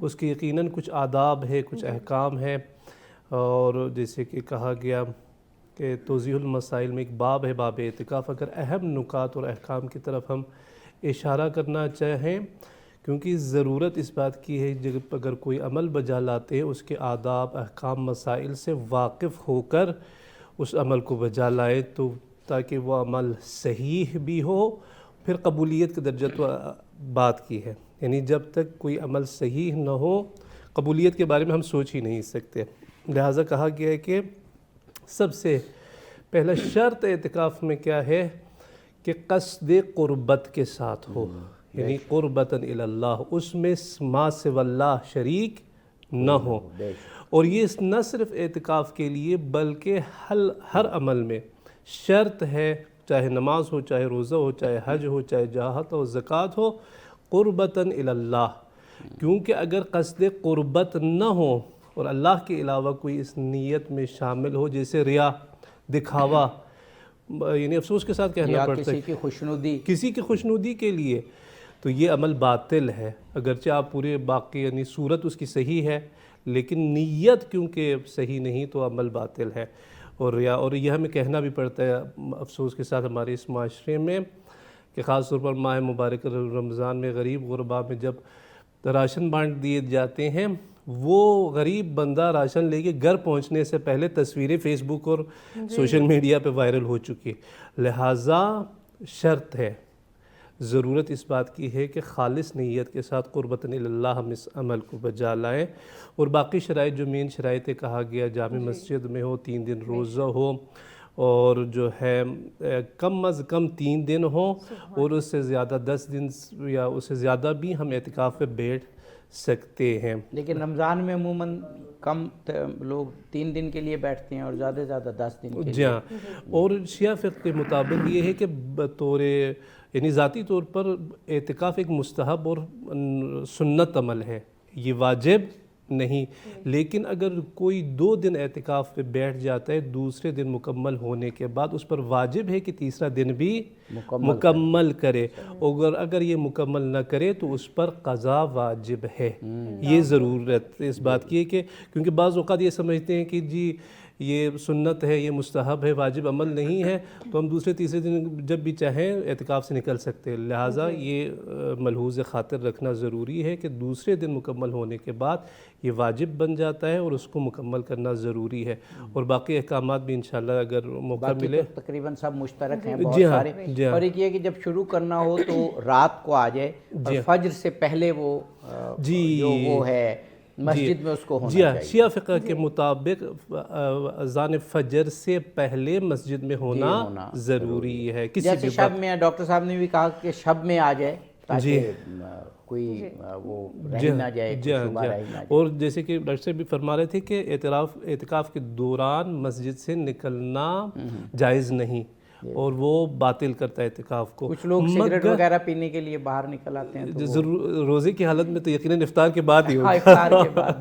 اس کی یقیناً کچھ آداب ہے کچھ احکام ہے اور جیسے کہ کہا گیا کہ توضیح المسائل میں ایک باب ہے باب اعتکاف. اگر اہم نکات اور احکام کی طرف ہم اشارہ کرنا چاہیں کیونکہ ضرورت اس بات کی ہے جب اگر کوئی عمل بجا لاتے ہیں اس کے آداب احکام مسائل سے واقف ہو کر اس عمل کو بجا لائے تو تاکہ وہ عمل صحیح بھی ہو. پھر قبولیت کے درجہ تو بات کی ہے یعنی جب تک کوئی عمل صحیح نہ ہو قبولیت کے بارے میں ہم سوچ ہی نہیں سکتے. لہٰذا کہا گیا ہے کہ سب سے پہلا شرط اعتکاف میں کیا ہے کہ قصد قربت کے ساتھ ہو یعنی قربتاً اللہ اس میں ما سوی اللہ شریک نہ ہو. اور یہ نہ صرف اعتکاف کے لیے بلکہ ہر عمل میں شرط ہے چاہے نماز ہو چاہے روزہ ہو چاہے حج ہو چاہے جہاد ہو زکوٰۃ ہو قربتاً اللہ. کیونکہ اگر قصد قربت نہ ہو اور اللہ کے علاوہ کوئی اس نیت میں شامل ہو جیسے ریا دکھاوا یعنی افسوس کے ساتھ کہنا پڑتا ہے کسی کی خوشنودی کے لیے تو یہ عمل باطل ہے. اگرچہ آپ پورے باقی یعنی صورت اس کی صحیح ہے لیکن نیت کیونکہ صحیح نہیں تو عمل باطل ہے. اور یہ ہمیں کہنا بھی پڑتا ہے افسوس کے ساتھ ہمارے اس معاشرے میں کہ خاص طور پر ماہ مبارک رمضان میں غریب غربا میں جب راشن بانٹ دیے جاتے ہیں وہ غریب بندہ راشن لے کے گھر پہنچنے سے پہلے تصویریں فیس بک اور سوشل میڈیا پہ وائرل ہو چکی. لہٰذا شرط ہے ضرورت اس بات کی ہے کہ خالص نیت کے ساتھ قربتاً اللہ ہم اس عمل کو بجا لائیں. اور باقی شرائط جو مین شرائط کہا گیا جامع مسجد میں ہو 3 دن روزہ ہو اور جو ہے کم از کم 3 دن ہوں اور اس سے زیادہ 10 دن یا اس سے زیادہ بھی ہم اعتکاف پہ بیٹھ سکتے ہیں. لیکن رمضان میں عموماً کم لوگ 3 دن کے لیے بیٹھتے ہیں اور زیادہ سے زیادہ 10 دن کے لیے. جی ہاں. اور شیعہ فقہ کے مطابق یہ ہے کہ بطور یعنی ذاتی طور پر اعتکاف ایک مستحب اور سنت عمل ہے، یہ واجب نہیں. لیکن اگر کوئی 2 دن اعتکاف پہ بیٹھ جاتا ہے دوسرے دن مکمل ہونے کے بعد، اس پر واجب ہے کہ تیسرا دن بھی مکمل کرے. اگر یہ مکمل نہ کرے تو اس پر قضا واجب ہے. یہ ضرورت اس بات کی ہے کہ کیونکہ بعض اوقات یہ سمجھتے ہیں کہ جی یہ سنت ہے، یہ مستحب ہے، واجب عمل نہیں ہے، تو ہم دوسرے تیسرے دن جب بھی چاہیں اعتکاف سے نکل سکتے ہیں. لہٰذا یہ ملحوظ خاطر رکھنا ضروری ہے کہ دوسرے دن مکمل ہونے کے بعد یہ واجب بن جاتا ہے اور اس کو مکمل کرنا ضروری ہے. اور باقی احکامات بھی انشاءاللہ اگر موقع ملے تقریباً سب مشترک ہیں بہت سارے. اور ایک یہ کہ جب شروع کرنا ہو تو رات کو آ جائے اور فجر سے پہلے وہ جو وہ ہے مسجد میں اس کو ہونا چاہیے. شیعہ فقہ کے مطابق اذان فجر سے پہلے مسجد میں ہونا ضروری ہے. جیسے شب میں ڈاکٹر صاحب نے بھی کہا کہ شب میں آ جائے تاکہ کوئی وہ رہ نہ جائے. اور جیسے کہ ڈاکٹر صاحب بھی فرما رہے تھے کہ اعتکاف کے دوران مسجد سے نکلنا جائز نہیں اور وہ باطل کرتا ہے اعتکاف کو. کچھ لوگ سگریٹ وغیرہ پینے کے لیے باہر نکل آتے ہیں ضرور روزے کی حالت میں تو یقیناً افطار کے بعد ہی ہوگا.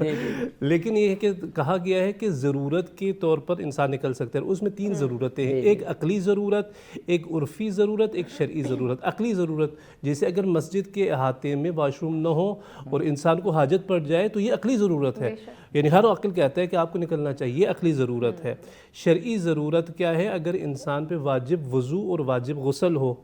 لیکن یہ ہے کہ کہا گیا ہے کہ ضرورت کے طور پر انسان نکل سکتا ہے. اس میں 3 ضرورتیں ہیں، ایک عقلی ضرورت، ایک عرفی ضرورت، ایک شرعی ضرورت. عقلی ضرورت جیسے اگر مسجد کے احاطے میں واش روم نہ ہو اور انسان کو حاجت پڑ جائے تو یہ عقلی ضرورت ہے، یعنی ہر عقل کہتا ہے کہ آپ کو نکلنا چاہیے، عقلی ضرورت ہے. شرعی ضرورت کیا ہے؟ اگر انسان پہ واجب وضو اور واجب غسل ہو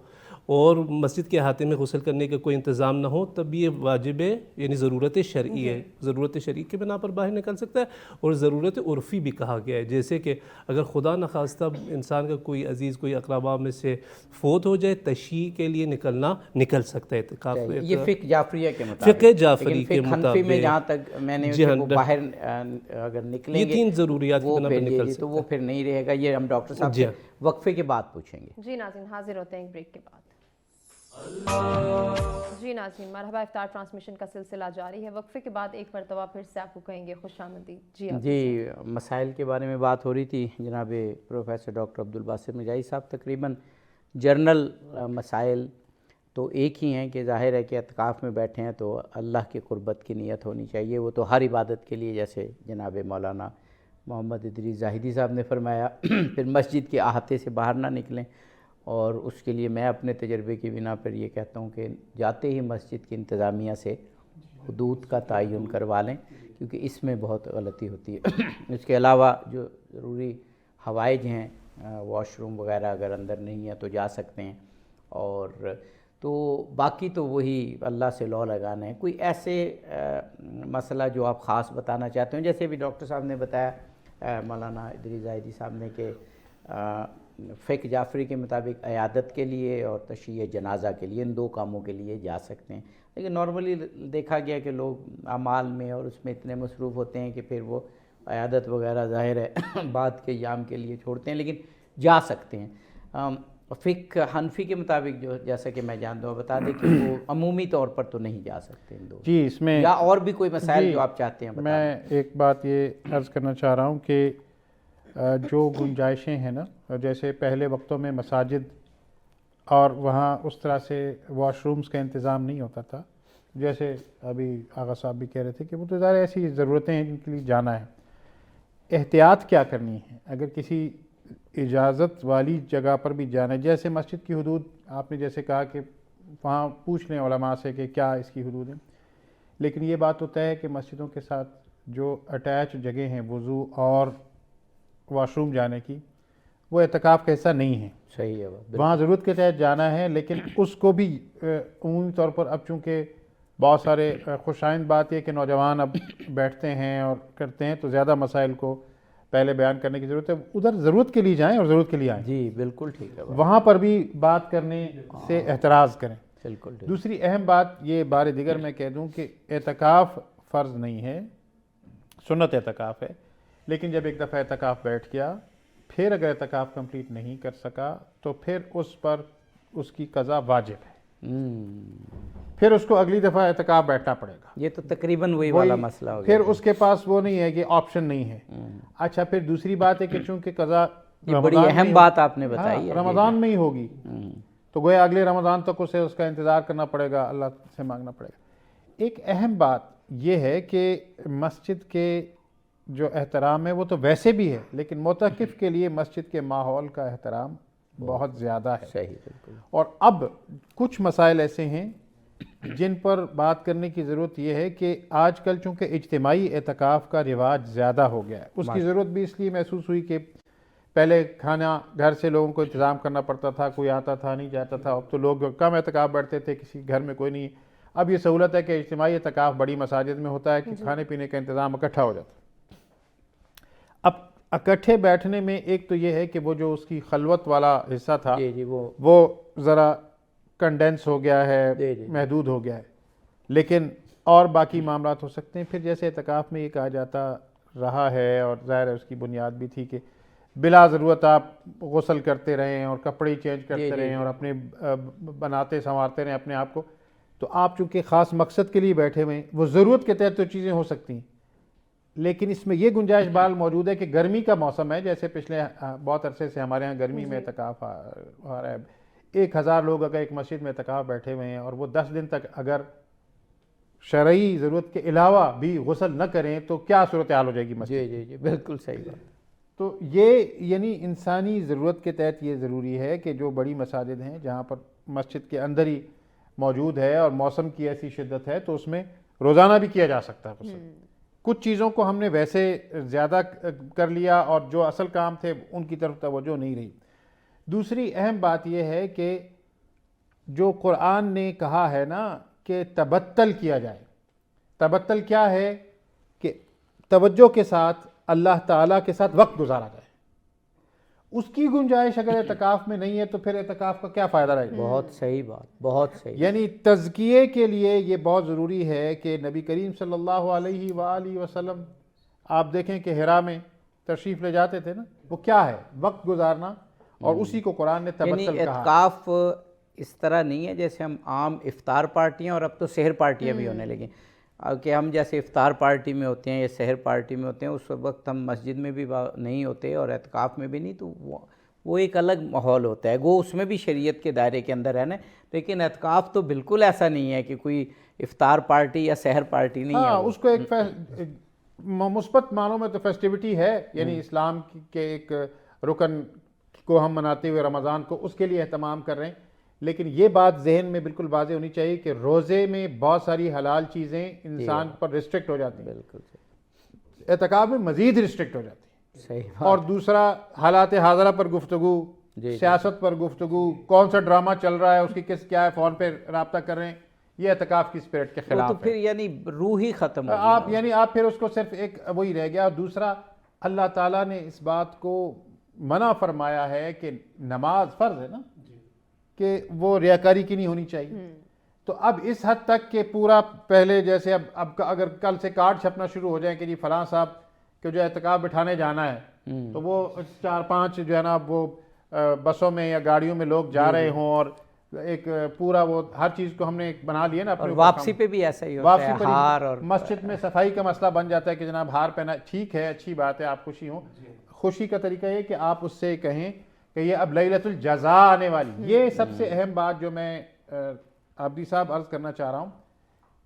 اور مسجد کے احاطے میں غسل کرنے کا کوئی انتظام نہ ہو تب یہ واجب ہے، یعنی ضرورت شرعی ہے. ضرورت شرعی کے بنا پر باہر نکل سکتا ہے. اور ضرورت عرفی بھی کہا گیا ہے، جیسے کہ اگر خدا نخواستہ انسان کا کوئی عزیز کوئی اقربا میں سے فوت ہو جائے تشیع کے لیے نکل سکتا ہے اعتکاف. یہ فقہ جعفریہ کے مطابق، فقہ جعفری کے مطابق میں جہاں تک میں نے باہر اگر نکلیں گے 3 ضروریات کے بنا پر نکل تو وہ پھر نہیں رہے گا. یہ ہم ڈاکٹر صاحب سے وقفے کے بعد پوچھیں گے. جی ناظرین حاضر ہوتے ہیں ایک بریک کے بعد. جی ناظرین مرحبا، افطار ٹرانسمیشن کا سلسلہ جاری ہے. وقفے کے بعد ایک مرتبہ پھر سے آپ کو کہیں گے خوش آمدید. جی مسائل کے بارے میں بات ہو رہی تھی. جناب پروفیسر ڈاکٹر عبدالباسط مرزائی صاحب تقریباً جرنل مسائل تو ایک ہی ہیں کہ ظاہر ہے کہ اعتکاف میں بیٹھے ہیں تو اللہ کی قربت کی نیت ہونی چاہیے. وہ تو ہر عبادت کے لیے، جیسے جناب مولانا محمد ادریس زاہدی صاحب نے فرمایا پھر مسجد کے احاطے سے باہر نہ نکلیں. اور اس کے لیے میں اپنے تجربے کی بنا پر یہ کہتا ہوں کہ جاتے ہی مسجد کی انتظامیہ سے حدود کا تعین کروا لیں، کیونکہ اس میں بہت غلطی ہوتی ہے. اس کے علاوہ جو ضروری حوائج ہیں، واش روم وغیرہ اگر اندر نہیں ہے تو جا سکتے ہیں. اور تو باقی تو وہی اللہ سے لو لگانا ہے. کوئی ایسے مسئلہ جو آپ خاص بتانا چاہتے ہیں؟ جیسے بھی ڈاکٹر صاحب نے بتایا مولانا ادریس زاہدی صاحب نے کہ فقہ جعفری کے مطابق عیادت کے لیے اور تشییع جنازہ کے لیے، ان 2 کاموں کے لیے جا سکتے ہیں. لیکن نارملی دیکھا گیا کہ لوگ اعمال میں اور اس میں اتنے مصروف ہوتے ہیں کہ پھر وہ عیادت وغیرہ ظاہر ہے بعد کے ایام کے لیے چھوڑتے ہیں، لیکن جا سکتے ہیں. فقہ حنفی کے مطابق جو جیسا کہ میں جانتا ہوں بتا دیں کہ وہ عمومی طور پر تو نہیں جا سکتے ان 2. جی اس میں یا اور بھی کوئی مسائل جو آپ چاہتے ہیں بتا میں ایک بات یہ عرض کرنا چاہ رہا ہوں کہ جو گنجائشیں ہیں نا، جیسے پہلے وقتوں میں مساجد اور وہاں اس طرح سے واش رومز کا انتظام نہیں ہوتا تھا، جیسے ابھی آغا صاحب بھی کہہ رہے تھے کہ وہ تو ظاہر ایسی ضرورتیں ہیں جن کے لیے جانا ہے. احتیاط کیا کرنی ہے اگر کسی اجازت والی جگہ پر بھی جانا ہے؟ جیسے مسجد کی حدود آپ نے جیسے کہا کہ وہاں پوچھ لیں علماء سے کہ کیا اس کی حدود ہیں، لیکن یہ بات تو طے ہے کہ مسجدوں کے ساتھ جو اٹیچ جگہ ہیں وضو اور واش روم جانے کی، وہ اعتکاف کا حصہ نہیں ہے. صحیح ہے، وہاں ضرورت کے تحت جانا ہے. لیکن اس کو بھی عمومی طور پر اب چونکہ بہت سارے خوش آئند بات یہ کہ نوجوان اب بیٹھتے ہیں اور کرتے ہیں تو زیادہ مسائل کو پہلے بیان کرنے کی ضرورت ہے. ادھر ضرورت کے لیے جائیں اور ضرورت کے لیے آئیں. جی بالکل ٹھیک ہے، وہاں پر بھی بات کرنے سے احتراز کریں. بالکل. دوسری اہم بات یہ بار دیگر میں کہہ دوں کہ اعتکاف فرض نہیں ہے، سنت اعتکاف ہے. لیکن جب ایک دفعہ اعتکاف بیٹھ گیا پھر اگر اعتکاف کمپلیٹ نہیں کر سکا تو پھر اس پر اس کی قضا واجب ہے، پھر اس کو اگلی دفعہ اعتکاف بیٹھنا پڑے گا. یہ تو تقریباً وہی والا مسئلہ ہو گیا. پھر اس کے پاس وہ نہیں ہے کہ آپشن نہیں ہے. اچھا پھر دوسری بات ہے کہ چونکہ قضا یہ بڑی اہم بات آپ نے بتائی ہے، رمضان میں ہی ہوگی تو گویا اگلے رمضان تک اسے اس کا انتظار کرنا پڑے گا، اللہ سے مانگنا پڑے گا. ایک اہم بات یہ ہے کہ مسجد کے جو احترام ہے وہ تو ویسے بھی ہے، لیکن معتکف کے لیے مسجد کے ماحول کا احترام بہت زیادہ ہے. صحیح، بالکل. اور اب کچھ مسائل ایسے ہیں جن پر بات کرنے کی ضرورت یہ ہے کہ آج کل چونکہ اجتماعی اعتکاف کا رواج زیادہ ہو گیا ہے. اس کی ضرورت بھی اس لیے محسوس ہوئی کہ پہلے کھانا گھر سے لوگوں کو انتظام کرنا پڑتا تھا، کوئی آتا تھا نہیں جاتا تھا. اب تو لوگ کم اعتکاف بیٹھتے تھے، کسی گھر میں کوئی نہیں. اب یہ سہولت ہے کہ اجتماعی اعتکاف بڑی مساجد میں ہوتا ہے کہ کھانے پینے کا انتظام اکٹھا ہو جاتا ہے. اب اکٹھے بیٹھنے میں ایک تو یہ ہے کہ وہ جو اس کی خلوت والا حصہ تھا وہ ذرا کنڈینس ہو گیا ہے، محدود ہو گیا ہے، لیکن اور باقی معاملات ہو سکتے ہیں. پھر جیسے اعتکاف میں یہ کہا جاتا رہا ہے اور ظاہر ہے اس کی بنیاد بھی تھی کہ بلا ضرورت آپ غسل کرتے رہیں اور کپڑے چینج کرتے رہیں اور اپنے بناتے سنوارتے رہیں اپنے آپ کو. تو آپ چونکہ خاص مقصد کے لیے بیٹھے ہوئے ہیں، وہ ضرورت کے تحت تو چیزیں ہو سکتی ہیں، لیکن اس میں یہ گنجائش بال موجود ہے کہ گرمی کا موسم ہے، جیسے پچھلے بہت عرصے سے ہمارے ہاں گرمی میں اعتکاف آ رہا ہے. 1000 لوگ اگر ایک مسجد میں اعتکاف بیٹھے ہوئے ہیں اور وہ 10 دن تک اگر شرعی ضرورت کے علاوہ بھی غسل نہ کریں تو کیا صورتحال ہو جائے گی مسجد. جی بالکل صحیح بات. تو یہ یعنی انسانی ضرورت کے تحت یہ ضروری ہے کہ جو بڑی مساجد ہیں جہاں پر مسجد کے اندر ہی موجود ہے اور موسم کی ایسی شدت ہے تو اس میں روزانہ بھی کیا جا سکتا ہے غسل. کچھ چیزوں کو ہم نے ویسے زیادہ کر لیا اور جو اصل کام تھے ان کی طرف توجہ نہیں رہی. دوسری اہم بات یہ ہے کہ جو قرآن نے کہا ہے نا کہ تبتل کیا جائے، تبتل کیا ہے کہ توجہ کے ساتھ اللہ تعالیٰ کے ساتھ وقت گزارا جائے. اس کی گنجائش اگر اعتکاف میں نہیں ہے تو پھر اعتکاف کا کیا فائدہ رہے گا. بہت صحیح بات، بہت صحیح. یعنی تزکیے کے لیے یہ بہت ضروری ہے کہ نبی کریم صلی اللہ علیہ وآلہ وسلم آپ دیکھیں کہ حرا میں تشریف لے جاتے تھے نا، وہ کیا ہے کہ گزارنا، اور اسی کو قرآن نے تبتل یعنی کہا. اعتکاف اس طرح نہیں ہے جیسے ہم عام افطار پارٹیاں اور اب تو سحر پارٹیاں بھی ہونے لگیں کہ ہم جیسے افطار پارٹی میں ہوتے ہیں یا سحر پارٹی میں ہوتے ہیں اس وقت ہم مسجد میں بھی نہیں ہوتے اور اعتکاف میں بھی نہیں، تو وہ ایک الگ ماحول ہوتا ہے. وہ اس میں بھی شریعت کے دائرے کے اندر رہنا ہے، لیکن اعتکاف تو بالکل ایسا نہیں ہے کہ کوئی افطار پارٹی یا سحر پارٹی نہیں ہے. اس کو ایک مثبت معنوں میں تو فیسٹیوٹی ہے، یعنی اسلام کے ایک رکن کو ہم مناتے ہوئے رمضان کو اس کے لیے اہتمام کر رہے ہیں. لیکن یہ بات ذہن میں بالکل واضح ہونی چاہیے کہ روزے میں بہت ساری حلال چیزیں انسان پر ریسٹرکٹ ہو جاتی ہیں، بالکل اعتکاف میں مزید ریسٹرکٹ ہو جاتی ہے. صحیح. اور دوسرا حالات حاضرہ پر گفتگو، سیاست پر گفتگو، کون سا ڈرامہ چل رہا ہے اس کی کیا ہے، فون پہ رابطہ کر رہے ہیں، یہ اعتکاف کی اسپرٹ کے خلاف ہے. تو پھر یعنی روح ہی ختم ہو گئی. آپ پھر اس کو صرف ایک وہی رہ گیا. دوسرا اللہ تعالیٰ نے اس بات کو منع فرمایا ہے کہ نماز فرض ہے نا کہ وہ ریاکاری کی نہیں ہونی چاہیے. تو اب اس حد تک کہ پورا پہلے جیسے اب اگر کل سے کارڈ چھپنا شروع ہو جائیں کہ جی فلاں صاحب کہ جو اعتکاف بٹھانے جانا ہے تو وہ 4-5 جو ہے نا وہ بسوں میں یا گاڑیوں میں لوگ جا رہے ہوں اور ایک پورا وہ ہر چیز کو ہم نے بنا لیا نا اپنے. واپسی پہ بھی ایسا ہی ہوتا ہے، ہار اور مسجد میں صفائی کا مسئلہ بن جاتا ہے کہ جناب ہار پہنا، ٹھیک ہے اچھی بات ہے آپ خوشی ہوں. خوشی کا طریقہ یہ کہ آپ اس سے کہیں کہ یہ اب لیلۃ الجزاء آنے والی. یہ سب سے اہم بات جو میں عبدی صاحب عرض کرنا چاہ رہا ہوں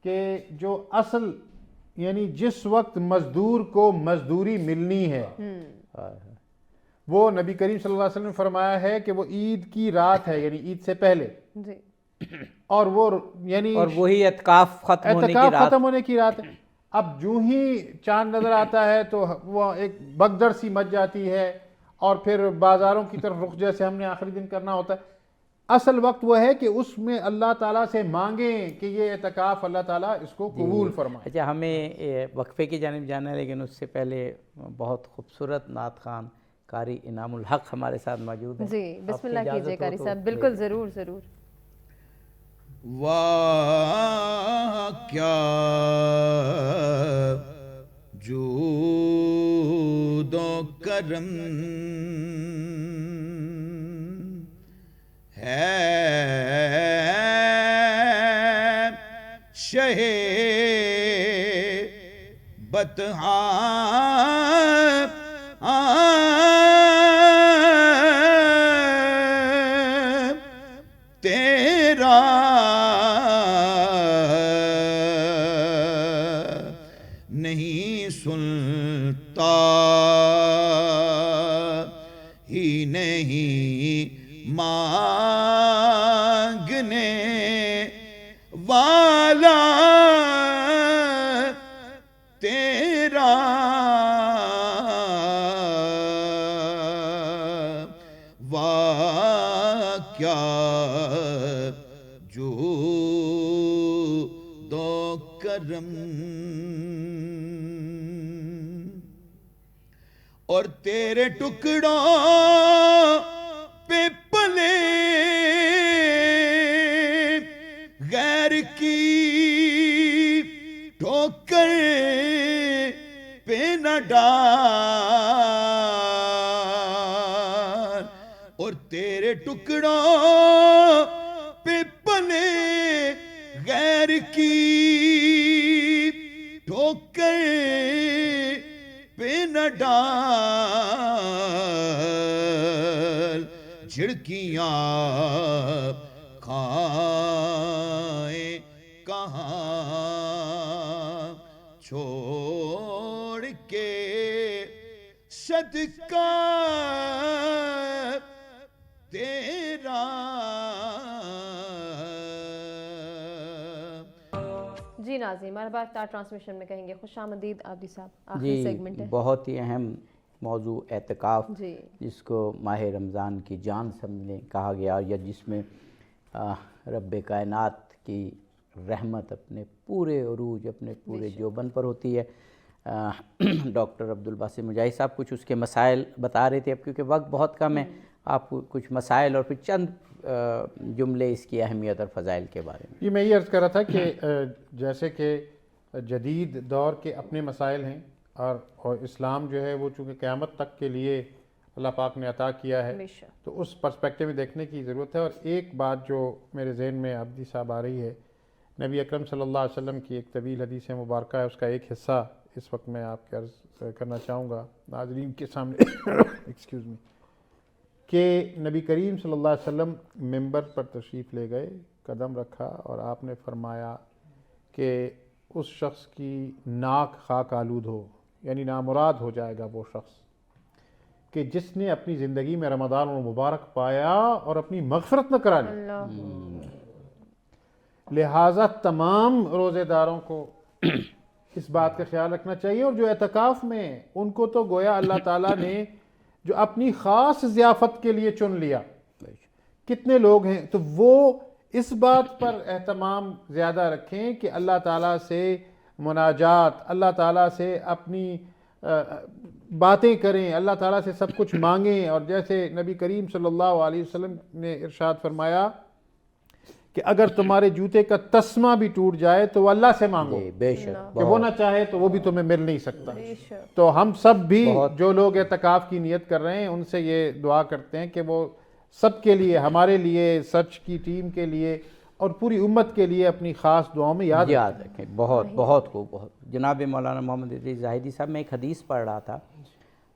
کہ جو اصل یعنی جس وقت مزدور کو مزدوری ملنی ہے وہ نبی کریم صلی اللہ علیہ وسلم نے فرمایا ہے کہ وہ عید کی رات ہے، یعنی عید سے پہلے، اور وہ یعنی اور وہی اعتکاف ختم ہونے کی رات ہے. اب جو ہی چاند نظر آتا ہے تو وہ ایک بگدڑ سی مچ جاتی ہے اور پھر بازاروں کی طرف رخ جیسے ہم نے آخری دن کرنا ہوتا ہے. اصل وقت وہ ہے کہ اس میں اللہ تعالیٰ سے مانگیں کہ یہ اعتکاف اللہ تعالیٰ اس کو قبول فرمائے. اچھا، ہمیں وقفے کی جانب جانا ہے لیکن اس سے پہلے بہت خوبصورت نعت خوان قاری انعام الحق ہمارے ساتھ موجود ہیں. جی بسم اللہ کیجئے قاری صاحب. بالکل ضرور ضرور. واہ کیا جو جود و کرم ہے شہ بطحا تیرا نہیں سنتا ہی نہیں مانگنے والا تیرا واقعہ جود و کرم اور تیرے ٹکڑوں پہ پلے غیر کی ٹھوکر پہ نہ ڈال اور تیرے ٹکڑوں پہ پلے غیر کی ٹھوکر پہ نہ ڈال جھڑکیاں کھائیں کہاں چھوڑ کے صدقہ تیرا. جی ناظرین، ہمارے بات ٹرانسمیشن میں کہیں گے خوش آمدید عابدی صاحب. آخری جی سیگمنٹ ہے. بہت ہی اہم موضوع اعتکاف، جی جس کو ماہ رمضان کی جان سمجھنے کہا گیا، یا جس میں رب کائنات کی رحمت اپنے پورے عروج، اپنے پورے جوبن پر ہوتی ہے. ڈاکٹر عبدالباسط مجاہد صاحب کچھ اس کے مسائل بتا رہے تھے. اب کیونکہ وقت بہت کم ہے، آپ کچھ مسائل اور پھر چند جملے اس کی اہمیت اور فضائل کے بارے میں. یہ میں یہ عرض کر رہا تھا کہ جیسے کہ جدید دور کے اپنے مسائل ہیں، اور اسلام جو ہے وہ چونکہ قیامت تک کے لیے اللہ پاک نے عطا کیا ہے، تو اس پرسپیکٹو میں دیکھنے کی ضرورت ہے. اور ایک بات جو میرے ذہن میں عابدی صاحب آ رہی ہے، نبی اکرم صلی اللہ علیہ وسلم کی ایک طویل حدیث مبارکہ ہے، اس کا ایک حصہ اس وقت میں آپ کے عرض کرنا چاہوں گا ناظرین کے سامنے. Excuse me. کہ نبی کریم صلی اللہ علیہ وسلم ممبر پر تشریف لے گئے، قدم رکھا، اور آپ نے فرمایا کہ اس شخص کی ناک خاک آلود ہو، یعنی نامراد ہو جائے گا وہ شخص کہ جس نے اپنی زندگی میں رمضان المبارک پایا اور اپنی مغفرت نہ کرا لی. لہٰذا تمام روزے داروں کو اس بات کا خیال رکھنا چاہیے. اور جو اعتکاف میں ان کو تو گویا اللہ تعالیٰ نے جو اپنی خاص ضیافت کے لیے چن لیا. کتنے لوگ ہیں تو وہ اس بات پر اہتمام زیادہ رکھیں کہ اللہ تعالیٰ سے مناجات، اللہ تعالیٰ سے اپنی باتیں کریں، اللہ تعالیٰ سے سب کچھ مانگیں. اور جیسے نبی کریم صلی اللہ علیہ وسلم نے ارشاد فرمایا کہ اگر تمہارے جوتے کا تسمہ بھی ٹوٹ جائے تو وہ اللہ سے مانگو، بے شک، کہ وہ نہ چاہے تو وہ بھی تمہیں مل نہیں سکتا. تو ہم سب بھی جو لوگ اعتکاف کی نیت کر رہے ہیں ان سے یہ دعا کرتے ہیں کہ وہ سب کے لیے، ہمارے لیے، سچ کی ٹیم کے لیے اور پوری امت کے لیے اپنی خاص دعاؤں میں یاد رکھیں. بہت بہت خوب. بہت جناب مولانا محمد ادریس زاہدی صاحب، میں ایک حدیث پڑھ رہا تھا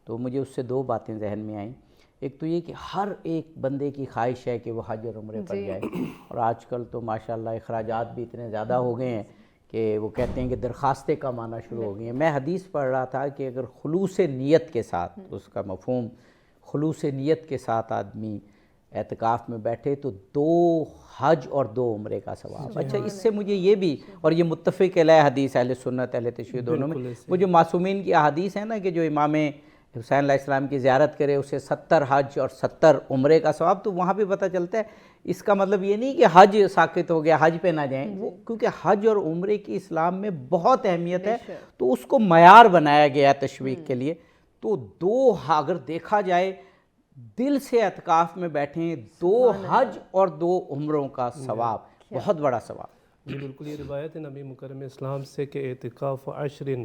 تو مجھے اس سے دو باتیں ذہن میں آئیں. ایک تو یہ کہ ہر ایک بندے کی خواہش ہے کہ وہ حج اور عمرے پر جائے، اور آج کل تو ماشاءاللہ اخراجات بھی اتنے زیادہ ہو گئے ہیں کہ وہ کہتے ہیں کہ درخواستیں کم آنا شروع ہو گئی ہیں. میں حدیث پڑھ رہا تھا کہ اگر خلوص نیت کے ساتھ، اس کا مفہوم خلوص نیت کے ساتھ آدمی اعتکاف میں بیٹھے تو 2 حج اور 2 عمرے کا ثواب. اچھا، اس سے مجھے یہ بھی، اور یہ متفق علیہ حدیث اہل سنت اہل تشیع دونوں میں، وہ جو معصومین کی احادیث ہیں نا کہ جو امام حسین علیہ السلام کی زیارت کرے اسے 70 حج اور 70 عمرے کا ثواب. تو وہاں پہ پتہ چلتا ہے اس کا مطلب یہ نہیں کہ حج ساقط ہو گیا، حج پہ نہ جائیں. وہ کیونکہ حج اور عمرے کی اسلام میں بہت اہمیت ہے، تو اس کو معیار بنایا گیا تشویق کے لیے. تو 2 اگر دیکھا جائے دل سے اعتکاف میں بیٹھیں، 2 حج اور 2 عمروں کا ثواب، بہت بڑا ثواب. جی بالکل. یہ روایت ہے نبی مکرم اسلام سے کہ اعتکاف 10